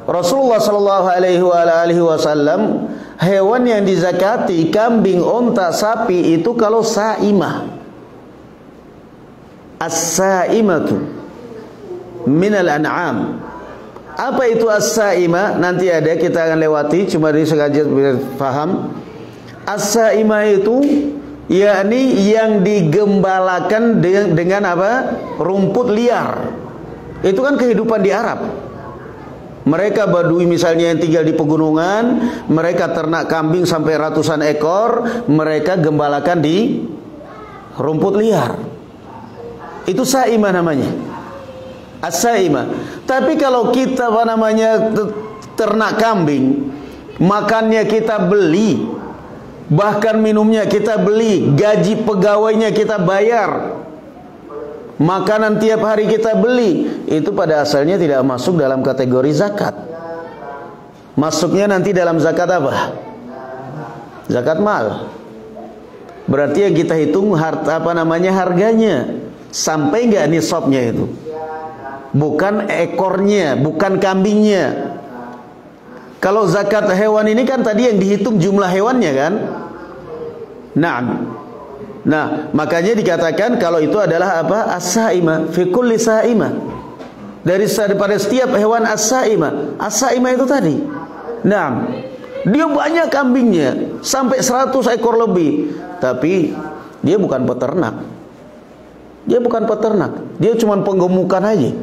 Rasulullah sallallahu alaihi wasallam, hewan yang dizakati kambing, unta, sapi itu kalau saimah. As-saimatu minal an'am. Apa itu as-saimah? Nanti ada, kita akan lewati, cuma ini sengaja biar paham. As-saimah itu yakni yang digembalakan dengan apa? Rumput liar. Itu kan kehidupan di Arab. Mereka Badui misalnya yang tinggal di pegunungan, mereka ternak kambing sampai ratusan ekor, mereka gembalakan di rumput liar. Itu saimah namanya. As-saimah. Tapi kalau kita ternak kambing, makannya kita beli, bahkan minumnya kita beli, gaji pegawainya kita bayar, makanan tiap hari kita beli, itu pada asalnya tidak masuk dalam kategori zakat. Masuknya nanti dalam zakat apa? Zakat mal. Berarti yang kita hitung harganya, sampai enggak nisabnya itu. Bukan ekornya, bukan kambingnya. Kalau zakat hewan ini kan tadi yang dihitung jumlah hewannya kan? Nah, makanya dikatakan kalau itu adalah apa? As-saimah, fi kulli saimah. Daripada setiap hewan as-saimah. As-saimah itu tadi. Nah, dia banyak kambingnya, sampai 100 ekor lebih. Tapi dia bukan peternak. Dia bukan peternak. Dia cuma penggemukan aja.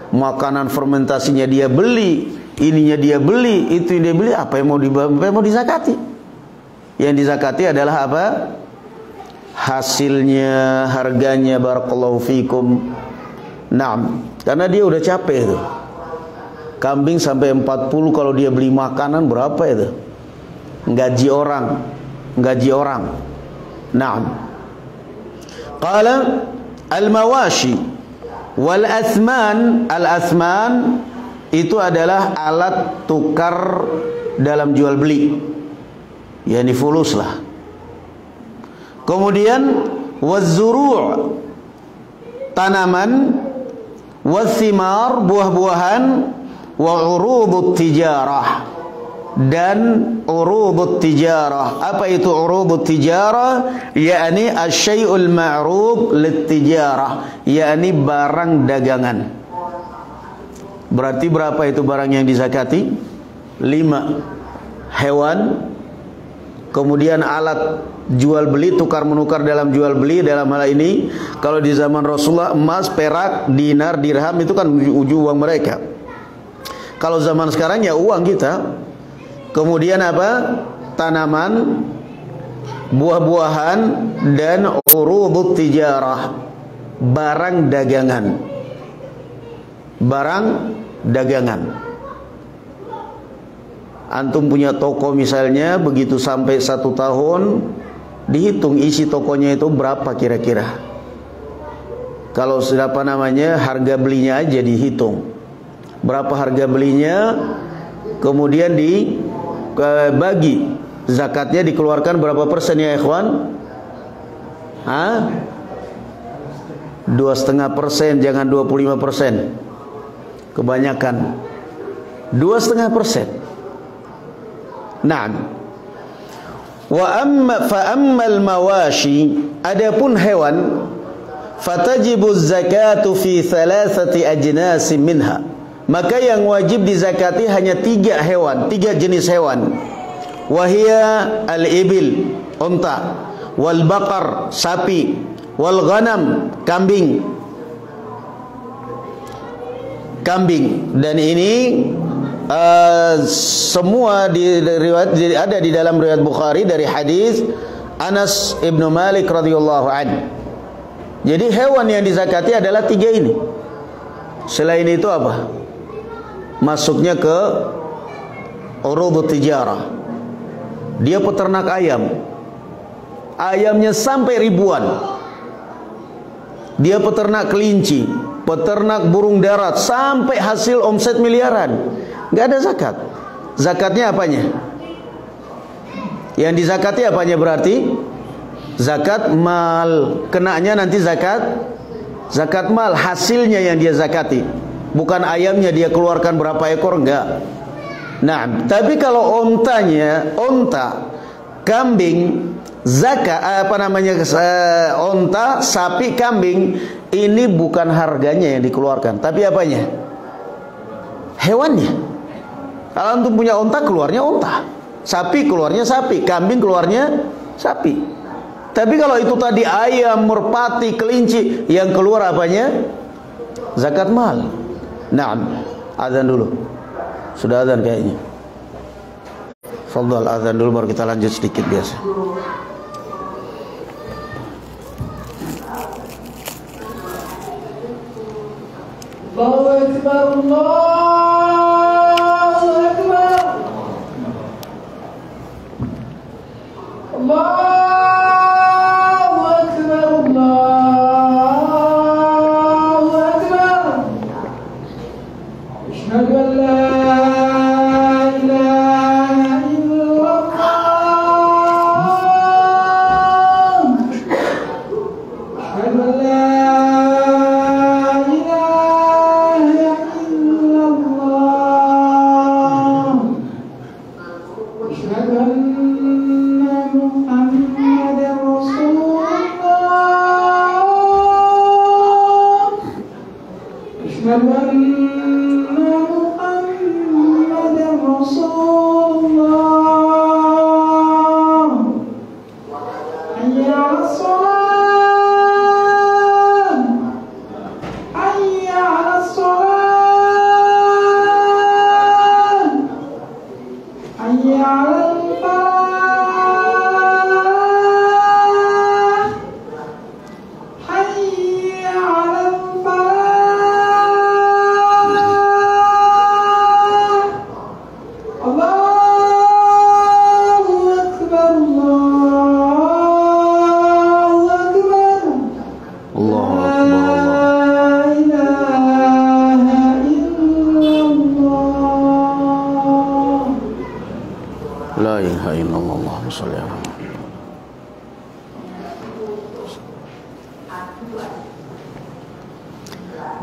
Makanan fermentasinya dia beli, ininya dia beli, itu dia beli, apa yang mau dizakati? Yang dizakati adalah apa? Hasilnya, harganya, barakallahu fikum. Naam, karena dia udah capek itu. Kambing sampai 40 kalau dia beli makanan berapa itu? Gaji orang. Naam. Qala al-mawashi wal athman. Al-athman itu adalah alat tukar dalam jual beli, yakni fulus lah. Kemudian waz-zuru', tanaman, waz-thimar, buah-buahan, wa urubut tijarah, dan urubut tijarah. Apa itu urubut tijarah? Yakni asy-syai'ul ma'rub lit-tijarah, yakni barang dagangan. Berarti berapa itu barang yang dizakati? 5. Hewan, kemudian alat jual beli, tukar menukar dalam jual beli. Dalam hal ini kalau di zaman Rasulullah emas, perak, dinar, dirham itu kan uang mereka. Kalau zaman sekarang ya uang kita. Kemudian apa? Tanaman, buah-buahan, dan urubut tijarah, barang dagangan. Barang dagangan. Antum punya toko misalnya, begitu sampai 1 tahun, dihitung isi tokonya itu berapa kira-kira. Kalau harga belinya aja dihitung. Berapa harga belinya, kemudian dibagi, zakatnya dikeluarkan berapa persen ya ikhwan? 2,5%, jangan 25%. Kebanyakan 2,5%. Nah, Fa ammal mawashi, adapun hewan, fatajibu zakatu fi thalathati ajnasin minha, maka yang wajib dizakati hanya 3 hewan, 3 jenis hewan. Wahia al-ibil, unta, wal baqar, sapi, wal ghanam, kambing. Dan ini semua ada di dalam riwayat Bukhari dari hadis Anas ibnu Malik radhiyallahu anhu. Jadi hewan yang dizakati adalah 3 ini. Selain itu apa? Masuknya ke urudut tijarah. Dia peternak ayam. Ayamnya sampai ribuan. Dia peternak kelinci, peternak burung darat, sampai hasil omset miliaran. Nggak ada zakat. Zakatnya apanya? Yang dizakati apanya berarti? Zakat mal. Kenanya nanti zakat mal, hasilnya yang dia zakati. Bukan ayamnya dia keluarkan berapa ekor, enggak. Nah, tapi kalau onta, kambing, zakat onta, sapi, kambing, ini bukan harganya yang dikeluarkan, tapi apanya? Hewannya. Kalau antum punya onta, keluarnya onta. Sapi keluarnya sapi, kambing keluarnya sapi. Tapi kalau itu tadi ayam, merpati, kelinci, yang keluar apanya? Zakat mal. Nah, azan dulu. Sudah azan kayaknya. Fadhal, azan dulu baru kita lanjut sedikit biasa. Allahu Akbar, Allahu Akbar. Allahu Akbar, Allahu Akbar. Asyhadu an la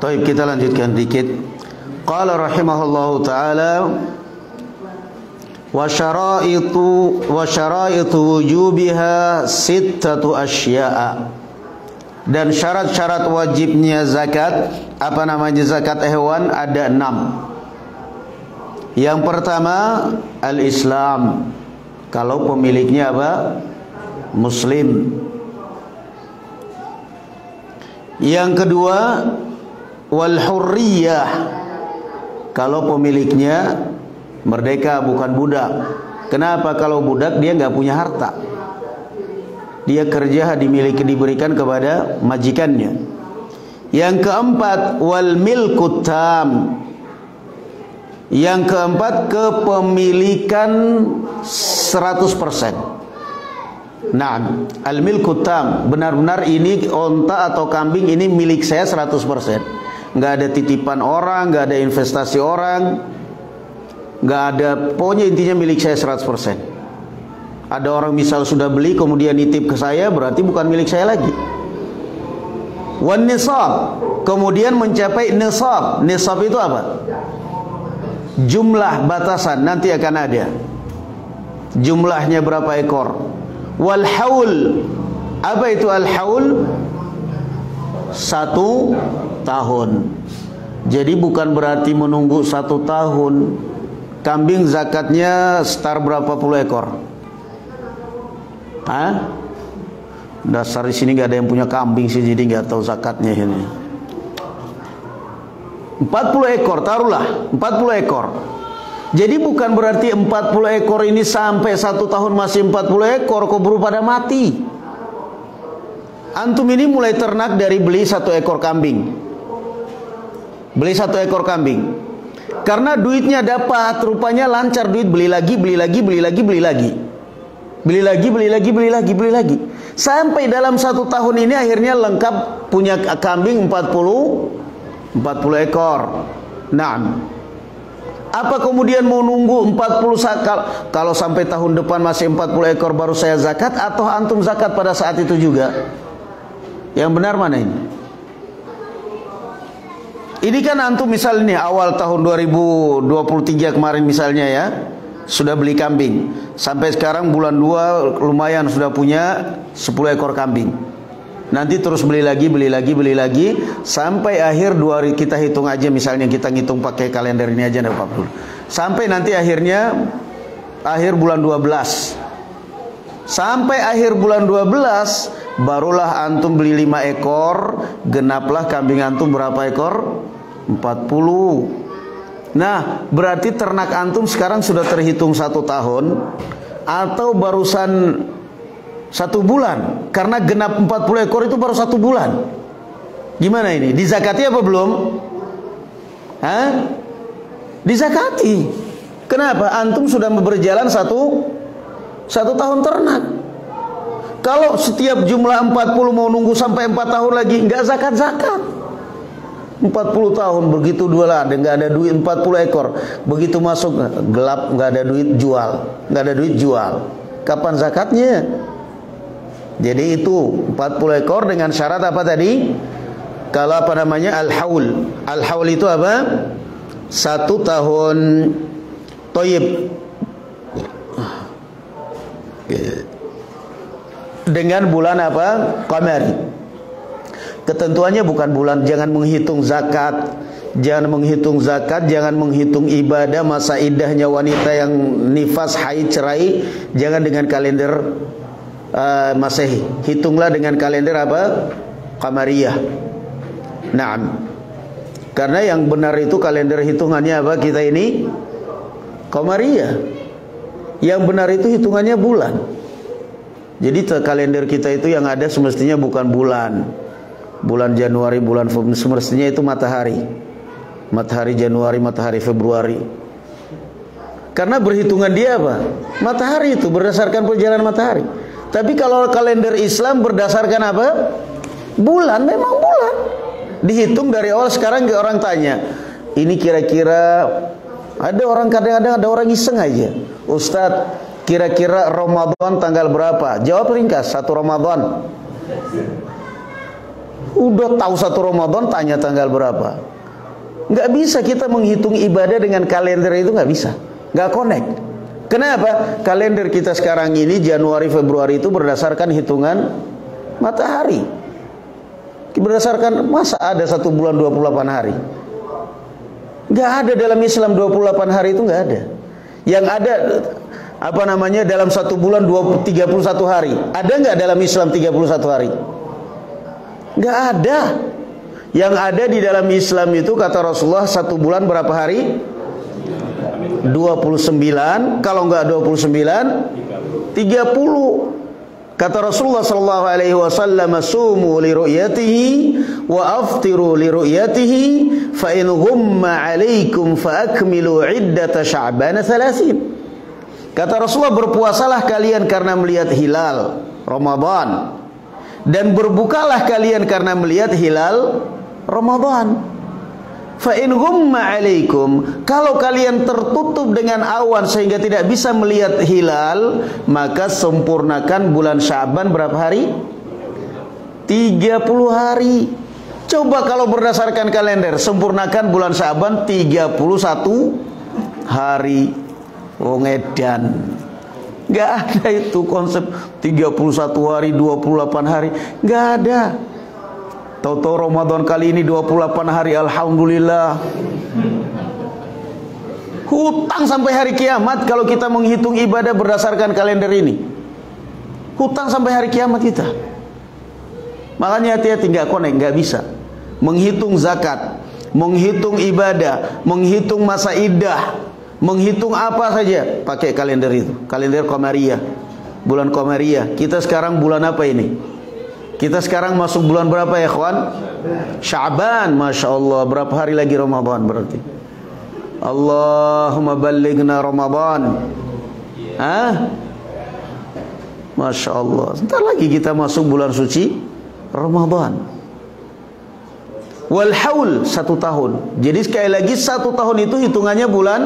Baik, kita lanjutkan dikit. Qala rahimahullahu taala wa syaraitu wujubiha sittatu asya'a. Dan syarat-syarat wajibnya zakat, apa namanya zakat hewan, ada 6. Yang pertama al-Islam. Kalau pemiliknya apa? Muslim. Yang kedua wal hurriyah, kalau pemiliknya merdeka, bukan budak. Kenapa? Kalau budak dia nggak punya harta, dia kerja diberikan kepada majikannya. Yang keempat wal milkut tam. Yang keempat kepemilikan 100%. Nah, al milkut tam, benar-benar ini onta atau kambing ini milik saya 100%. Nggak ada titipan orang, nggak ada investasi orang, nggak ada, pokoknya intinya milik saya 100%. Ada orang misal sudah beli kemudian nitip ke saya, berarti bukan milik saya lagi. Wan nisab, kemudian mencapai nisab. Nisab itu apa? Jumlah batasan, nanti akan ada. Jumlahnya berapa ekor? Wal haul. Apa itu al haul? 1 tahun. Jadi bukan berarti menunggu 1 tahun. Kambing zakatnya sekitar berapa puluh ekor? Hah? Dasar di sini nggak ada yang punya kambing sih, jadi nggak tahu zakatnya ini. 40 ekor, taruhlah 40 ekor. Jadi bukan berarti 40 ekor ini sampai 1 tahun masih 40 ekor, keburu pada mati. Antum ini mulai ternak dari beli 1 ekor kambing. Beli 1 ekor kambing. Karena duitnya dapat, rupanya lancar duit, beli lagi. Beli lagi. Sampai dalam 1 tahun ini akhirnya lengkap punya kambing 40 ekor. Nah, apa kemudian mau nunggu 40 kalau sampai tahun depan masih 40 ekor baru saya zakat, atau antum zakat pada saat itu juga? Yang benar mana ini? Ini kan antum misalnya awal tahun 2023 kemarin misalnya ya, sudah beli kambing. Sampai sekarang bulan 2 lumayan sudah punya 10 ekor kambing. Nanti terus beli lagi sampai akhir 2 kita hitung aja, misalnya kita ngitung pakai kalender ini aja 40. Sampai nanti akhirnya akhir bulan 12. Sampai akhir bulan 12 barulah antum beli 5 ekor, genaplah kambing antum berapa ekor? 40. Nah, berarti ternak antum sekarang sudah terhitung 1 tahun atau barusan 1 bulan? Karena genap 40 ekor itu baru 1 bulan. Gimana ini? Dizakati apa belum? Hah? Dizakati. Kenapa? Antum sudah berjalan 1 tahun ternak. Kalau setiap jumlah 40 mau nunggu sampai 4 tahun lagi, nggak zakat-zakat. 40 tahun begitu dua lah, nggak ada duit 40 ekor. Begitu masuk gelap, nggak ada duit jual. Kapan zakatnya? Jadi itu 40 ekor dengan syarat apa tadi? Kalau apa namanya al-haul. Al-haul itu apa? 1 tahun. Toyib. Dengan bulan apa? Qamari. Ketentuannya bukan bulan. Jangan menghitung zakat, jangan menghitung ibadah, masa iddahnya wanita yang nifas, haid, cerai, jangan dengan kalender Masehi. Hitunglah dengan kalender apa? Qamariyah. Naam. Karena yang benar itu kalender hitungannya apa? Kita ini Qamariyah. Yang benar itu hitungannya bulan. Jadi kalender kita itu yang ada semestinya bukan bulan Januari, bulan Februari, semestinya itu matahari Januari, matahari Februari. Karena berhitungan dia apa? Matahari itu berdasarkan perjalanan matahari. Tapi kalau kalender Islam berdasarkan apa? Bulan, memang bulan. Dihitung dari awal. Sekarang orang tanya, ini kira-kira, ada orang kadang-kadang ada orang iseng aja, Ustadz, kira-kira Ramadan tanggal berapa? Jawab ringkas, 1 Ramadan. Udah tahu 1 Ramadan, tanya tanggal berapa? Nggak bisa kita menghitung ibadah dengan kalender itu, nggak bisa, nggak connect. Kenapa? Kalender kita sekarang ini Januari Februari itu berdasarkan hitungan matahari. Berdasarkan, masa ada 1 bulan 28 hari? Nggak ada dalam Islam 28 hari itu, nggak ada. Yang ada apa namanya dalam 1 bulan 31 hari. Ada nggak dalam Islam 31 hari? Nggak ada. Yang ada di dalam Islam itu kata Rasulullah 1 bulan berapa hari? 29. Kalau nggak 29, 30. Kata Rasulullah sallallahu alaihi wasallam, "Sumu li ru'yatihi wa aftiru li ru'yatihi, fa in ghumma 'alaikum fa akmilu 'iddata Sya'ban 30." Kata Rasulullah, berpuasalah kalian karena melihat hilal Ramadan, dan berbukalah kalian karena melihat hilal Ramadan. Fa in ghumma 'alaikum, kalau kalian tertutup dengan awan sehingga tidak bisa melihat hilal, maka sempurnakan bulan Sya'ban berapa hari? 30 hari. Coba kalau berdasarkan kalender, sempurnakan bulan Sya'ban 31 hari. Oh, ngedan. Nggak ada itu konsep 31 hari, 28 hari. Nggak ada. Tahu-tahu Ramadan kali ini 28 hari, alhamdulillah. Hutang sampai hari kiamat kalau kita menghitung ibadah berdasarkan kalender ini. Hutang sampai hari kiamat kita. Makanya hati-hati, nggak connect, nggak bisa. Menghitung zakat, menghitung ibadah, menghitung masa iddah, menghitung apa saja pakai kalender itu, kalender Qamariyah, bulan Qamariyah. Kita sekarang bulan apa ini? Kita sekarang masuk bulan berapa ya kawan? Sya'ban, Masya Allah. Berapa hari lagi Ramadan berarti? Allahumma ballighna Ramadan. Masya Allah. Sebentar lagi kita masuk bulan suci Ramadan. Wal haul, 1 tahun. Jadi sekali lagi 1 tahun itu hitungannya bulan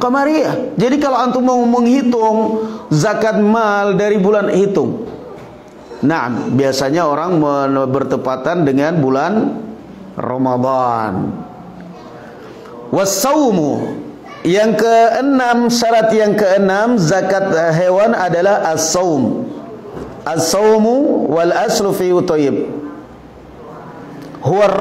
Qamariyah. Jadi kalau antum mau menghitung zakat mal dari bulan, hitung. Nah, biasanya orang bertepatan dengan bulan Ramadan. Wassaumu, yang keenam, syarat yang keenam zakat hewan adalah as-saum. As-saumu wal aslu fi utayyib. Huwa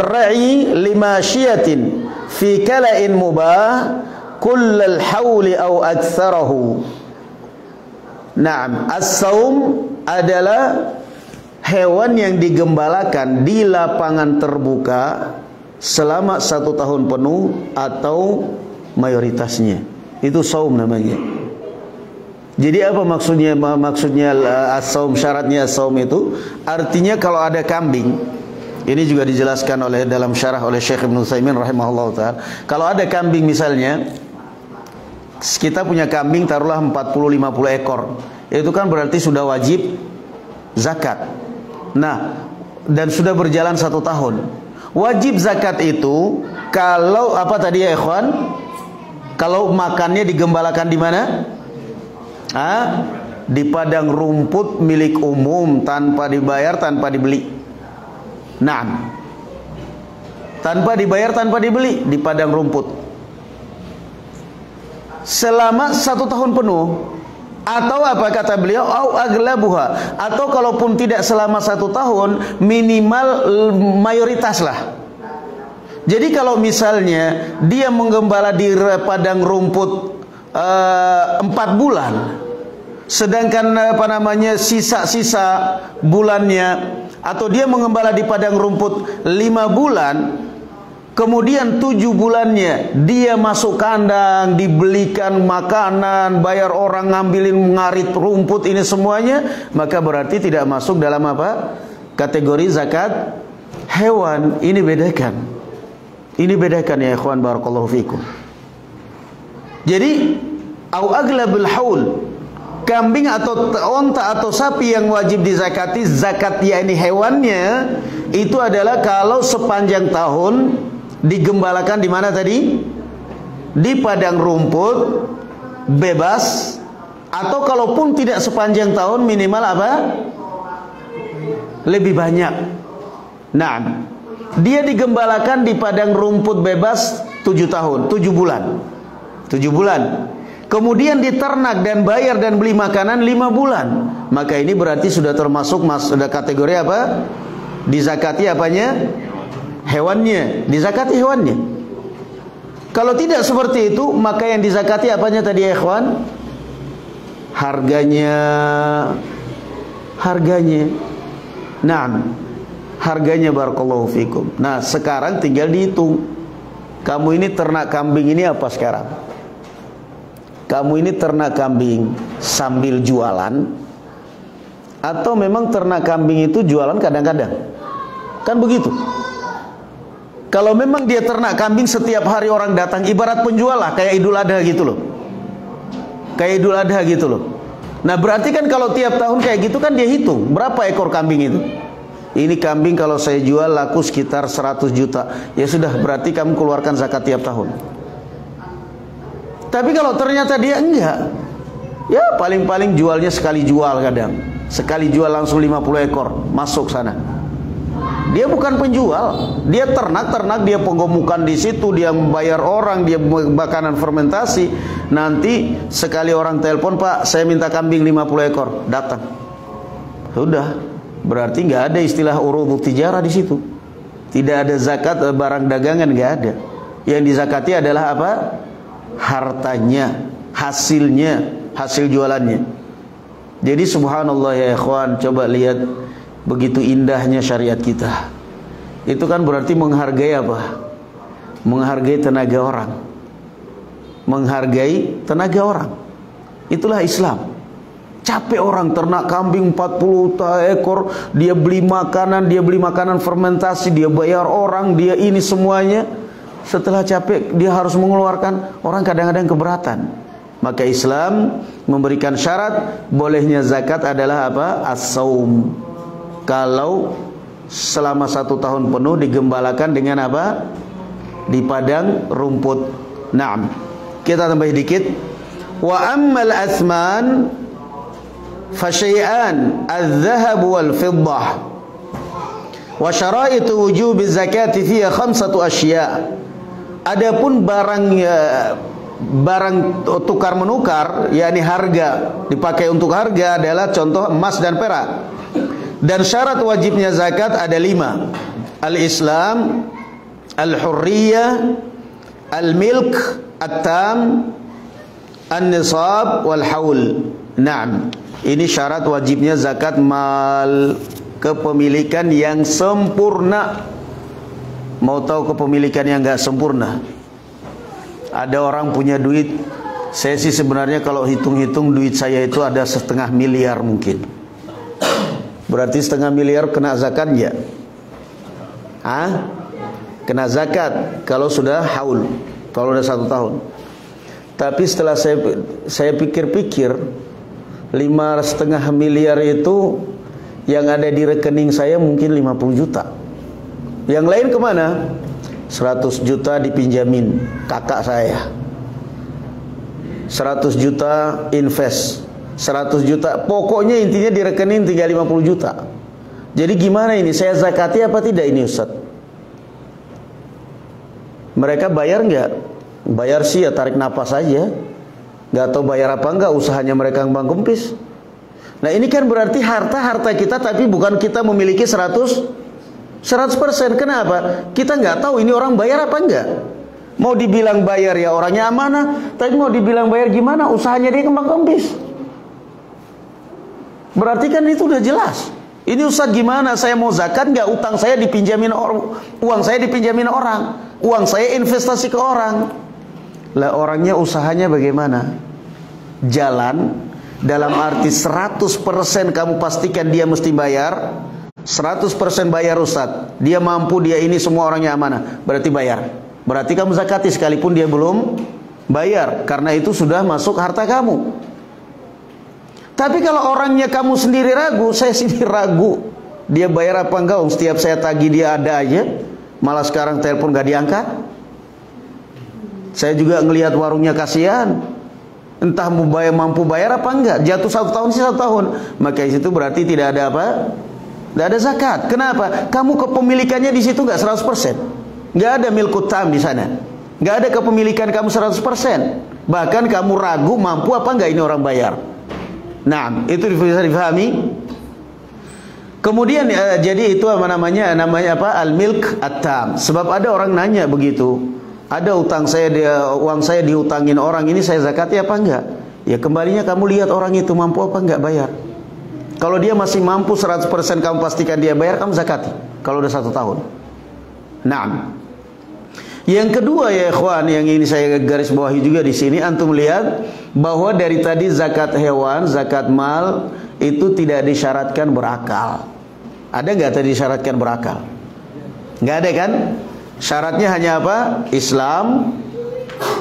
ar-ra'i lima syiatin fi kala'in mubah kullal hawli aw aktsarahu. Naam, as-saum adalah hewan yang digembalakan di lapangan terbuka selama 1 tahun penuh atau mayoritasnya. Itu saum namanya. Jadi apa maksudnya? Maksudnya as-saum, syaratnya as-saum itu artinya kalau ada kambing. Ini juga dijelaskan oleh dalam syarah oleh Syekh Ibnu Utsaimin rahimahullah taala. Kalau ada kambing misalnya, kita punya kambing taruhlah 40-50 ekor. Itu kan berarti sudah wajib zakat. Nah, dan sudah berjalan 1 tahun. Wajib zakat itu kalau apa tadi ya ikhwan? Kalau makannya digembalakan di mana? Di padang rumput milik umum tanpa dibayar, tanpa dibeli. Nah, tanpa dibayar, tanpa dibeli, di padang rumput selama 1 tahun penuh. Atau apa kata beliau, au aglabuha, atau kalaupun tidak selama 1 tahun, minimal mayoritas lah. Jadi kalau misalnya dia menggembala di padang rumput 4 bulan, sedangkan sisa-sisa bulannya, atau dia mengembala di padang rumput 5 bulan, kemudian 7 bulannya dia masuk kandang, dibelikan makanan, bayar orang ngambilin ngarit rumput, ini semuanya, maka berarti tidak masuk dalam apa? Kategori zakat hewan. Ini bedakan. Ini bedakan ya ikhwan barakallahu fikum. Jadi au aglabul haul, kambing atau onta atau sapi yang wajib dizakati, zakat yakni hewannya itu adalah kalau sepanjang tahun digembalakan di mana tadi? Di padang rumput bebas, atau kalaupun tidak sepanjang tahun minimal apa? Lebih banyak. Nah, dia digembalakan di padang rumput bebas 7 tahun, 7 bulan. 7 bulan. Kemudian diternak dan bayar dan beli makanan 5 bulan. Maka ini berarti sudah termasuk sudah kategori apa? Dizakati apanya? Hewannya, dizakati hewannya. Kalau tidak seperti itu, maka yang dizakati apanya tadi ya ikhwan? Harganya. Nah, harganya barakallahu fikum. Nah, sekarang tinggal dihitung. Kamu ini ternak kambing ini apa sekarang? Kamu ini ternak kambing sambil jualan, atau memang ternak kambing itu jualan kadang-kadang? Kan begitu. Kalau memang dia ternak kambing setiap hari orang datang, ibarat penjual lah, kayak Idul Adha gitu loh. Kayak Idul Adha gitu loh. Nah berarti kan kalau tiap tahun kayak gitu kan dia hitung berapa ekor kambing itu. Ini kambing kalau saya jual laku sekitar 100 juta. Ya sudah, berarti kamu keluarkan zakat tiap tahun. Tapi kalau ternyata dia enggak, ya paling-paling jualnya sekali jual kadang. Sekali jual langsung 50 ekor masuk sana. Dia bukan penjual, dia ternak, dia penggemukan di situ, dia membayar orang, dia makanan fermentasi. Nanti sekali orang telepon, Pak, saya minta kambing 50 ekor, datang. Sudah, berarti nggak ada istilah urudhu tijarah di situ. Tidak ada zakat barang dagangan, nggak ada. Yang dizakati adalah apa? Hartanya, hasilnya, hasil jualannya. Jadi subhanallah ya ikhwan, coba lihat begitu indahnya syariat kita. Itu kan berarti menghargai apa? Menghargai tenaga orang. Menghargai tenaga orang. Itulah Islam. Capek orang ternak kambing 40 ekor, dia beli makanan fermentasi, dia bayar orang, dia ini semuanya. Setelah capek dia harus mengeluarkan, orang kadang-kadang keberatan. Maka Islam memberikan syarat bolehnya zakat adalah apa? As-saum. Kalau selama 1 tahun penuh digembalakan dengan apa? Di padang rumput. Naam. Kita tambah dikit. Wa ammal athman fasyai'an al-dhahab wal-fiddah wa syara'itu wujub az-zakati fiha 5 asya'. Adapun barang tukar menukar, yakni harga, dipakai untuk harga adalah contoh emas dan perak. Dan syarat wajibnya zakat ada 5. Al-Islam, al-hurriyah, al-milk, at-tam, an-nisab wal-haul. Naam. Ini syarat wajibnya zakat mal, kepemilikan yang sempurna. Mau tahu kepemilikan yang enggak sempurna? Ada orang punya duit, saya sih sebenarnya kalau hitung-hitung duit saya itu ada 1,5 miliar mungkin. Berarti 1,5 miliar kena zakat ya? Kena zakat kalau sudah haul, kalau sudah 1 tahun. Tapi setelah saya pikir-pikir, 5,5 miliar itu yang ada di rekening saya mungkin 50 juta. Yang lain kemana? 100 juta dipinjamin kakak saya, 100 juta invest, 100 juta, pokoknya intinya di rekening tinggal 50 juta. Jadi gimana ini? Saya zakati apa tidak ini Ustaz? Mereka bayar nggak? Bayar sih ya, tarik napas aja. Nggak tahu bayar apa enggak, usahanya mereka ngembang kempis. Nah ini kan berarti harta kita, tapi bukan kita memiliki 100%. Kenapa? Kita nggak tahu ini orang bayar apa enggak. Mau dibilang bayar ya orangnya amanah, tapi mau dibilang bayar gimana, usahanya dia kembang kempis. Berarti kan itu udah jelas. Ini Ustaz gimana, saya mau zakat nggak, utang saya dipinjamin orang, uang saya dipinjamin orang, uang saya investasi ke orang. Lah orangnya usahanya bagaimana? Jalan, dalam arti 100% kamu pastikan dia mesti bayar. 100% bayar Ustaz, dia mampu, dia ini semua orangnya amanah, berarti bayar. Berarti kamu zakati sekalipun dia belum bayar, karena itu sudah masuk harta kamu. Tapi kalau orangnya kamu sendiri ragu, saya sendiri ragu, dia bayar apa enggak? Setiap saya tagih dia ada aja, malah sekarang telepon gak diangkat. Saya juga ngelihat warungnya kasihan, entah mampu bayar apa enggak. Jatuh 1 tahun sih 1 tahun, maka itu berarti tidak ada apa? Tidak ada zakat. Kenapa? Kamu kepemilikannya di situ nggak 100%. Nggak ada milkut tam di sana. Nggak ada kepemilikan kamu 100%. Bahkan kamu ragu mampu apa nggak ini orang bayar. Nah, itu bisa difahami. Kemudian jadi itu namanya apa? Al-milk at-tam. Sebab ada orang nanya begitu. Ada utang saya, uang saya diutangin orang, ini saya zakati apa enggak? Ya kembalinya kamu lihat orang itu mampu apa enggak bayar. Kalau dia masih mampu 100% kamu pastikan dia bayar, kamu zakati. Kalau udah 1 tahun. Nah, yang kedua ya ikhwan, yang ini saya garis bawahi juga di sini, antum lihat bahwa dari tadi zakat hewan, zakat mal itu tidak disyaratkan berakal. Ada nggak tadi disyaratkan berakal? Nggak ada kan? Syaratnya hanya apa? Islam,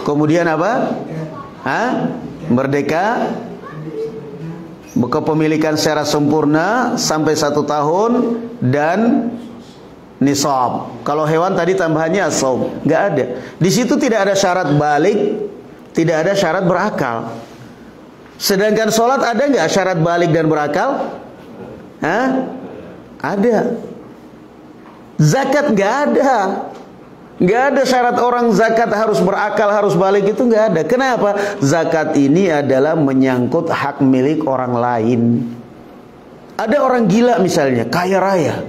kemudian apa? Merdeka, kepemilikan secara sempurna sampai 1 tahun, dan nisab. Kalau hewan tadi tambahannya as-saum, nggak ada. Di situ tidak ada syarat balik, tidak ada syarat berakal. Sedangkan sholat ada nggak syarat balik dan berakal? Ada. Zakat nggak ada. Nggak ada syarat orang zakat harus berakal, harus balik, itu nggak ada. Kenapa? Zakat ini adalah menyangkut hak milik orang lain. Ada orang gila misalnya, kaya raya.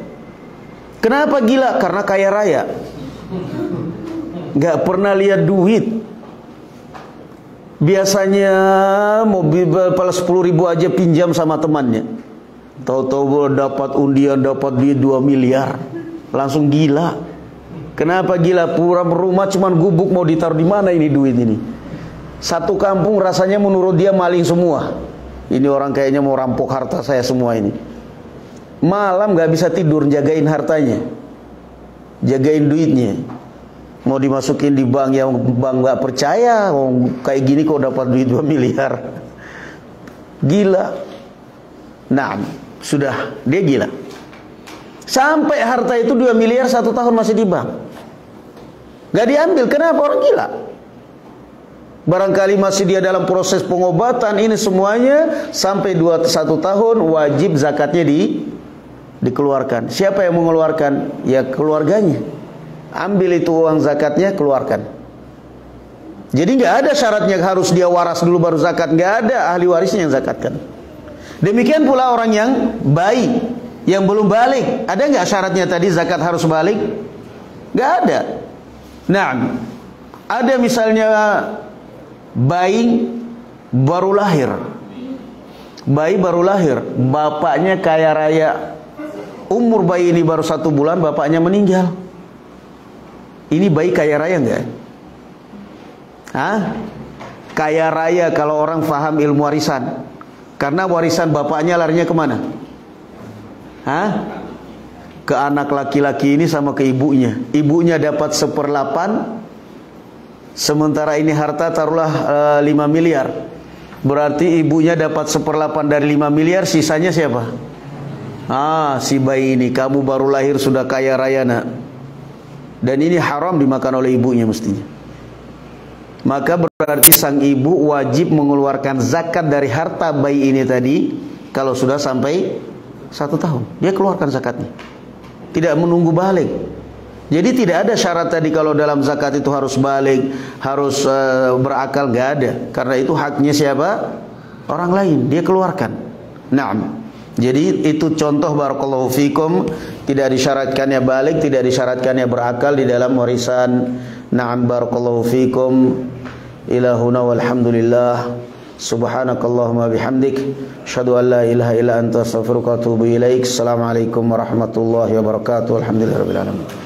Kenapa gila? Karena kaya raya. Nggak pernah lihat duit. Biasanya mobil 10.000 aja pinjam sama temannya. Tahu-tahu dapat undian, dapat duit 2 miliar. Langsung gila. Kenapa gila? Pura rumah cuman gubuk, mau ditaruh di mana ini duit ini? Satu kampung rasanya menurut dia maling semua. Ini orang kayaknya mau rampok harta saya semua ini. Malam gak bisa tidur jagain hartanya, jagain duitnya. Mau dimasukin di bank yang bank gak percaya. Kayak gini kok dapat duit 2 miliar. Gila. Nah, sudah dia gila. Sampai harta itu 2 miliar 1 tahun masih di bank. Gak diambil. Kenapa? Orang gila. Barangkali masih dia dalam proses pengobatan. Ini semuanya sampai 1 tahun wajib zakatnya dikeluarkan. Siapa yang mengeluarkan? Ya keluarganya. Ambil itu uang zakatnya, keluarkan. Jadi gak ada syaratnya harus dia waras dulu baru zakat. Gak ada, ahli warisnya yang zakatkan. Demikian pula orang yang bayi, yang belum balik. Ada nggak syaratnya tadi zakat harus balik? Nggak ada. Nah, ada misalnya bayi baru lahir. Bayi baru lahir, bapaknya kaya raya. Umur bayi ini baru 1 bulan, bapaknya meninggal. Ini bayi kaya raya nggak? Hah? Kaya raya kalau orang faham ilmu warisan. Karena warisan bapaknya larinya kemana? Hah? Ke anak laki-laki ini sama ke ibunya. Ibunya dapat 1/8. Sementara ini harta taruhlah 5 miliar. Berarti ibunya dapat 1/8 dari 5 miliar. Sisanya siapa? Si bayi ini. Kamu baru lahir sudah kaya raya nak. Dan ini haram dimakan oleh ibunya mestinya. Maka berarti sang ibu wajib mengeluarkan zakat dari harta bayi ini tadi. Kalau sudah sampai 1 tahun, dia keluarkan zakatnya. Tidak menunggu balik. Jadi tidak ada syarat tadi kalau dalam zakat itu harus balik, harus berakal, nggak ada. Karena itu haknya siapa? Orang lain, dia keluarkan. Naam. Jadi itu contoh barakallahu fikum, tidak disyaratkannya balik, tidak disyaratkannya berakal di dalam warisan. Naam barakallahu fikum. Ilahuna walhamdulillah. Subhanakallahumma bihamdik, asyhadu an la ilaha illa anta astaghfiruka wa atubu ilaik. Assalamualaikum warahmatullahi wabarakatuh. Alhamdulillahirabbil alamin.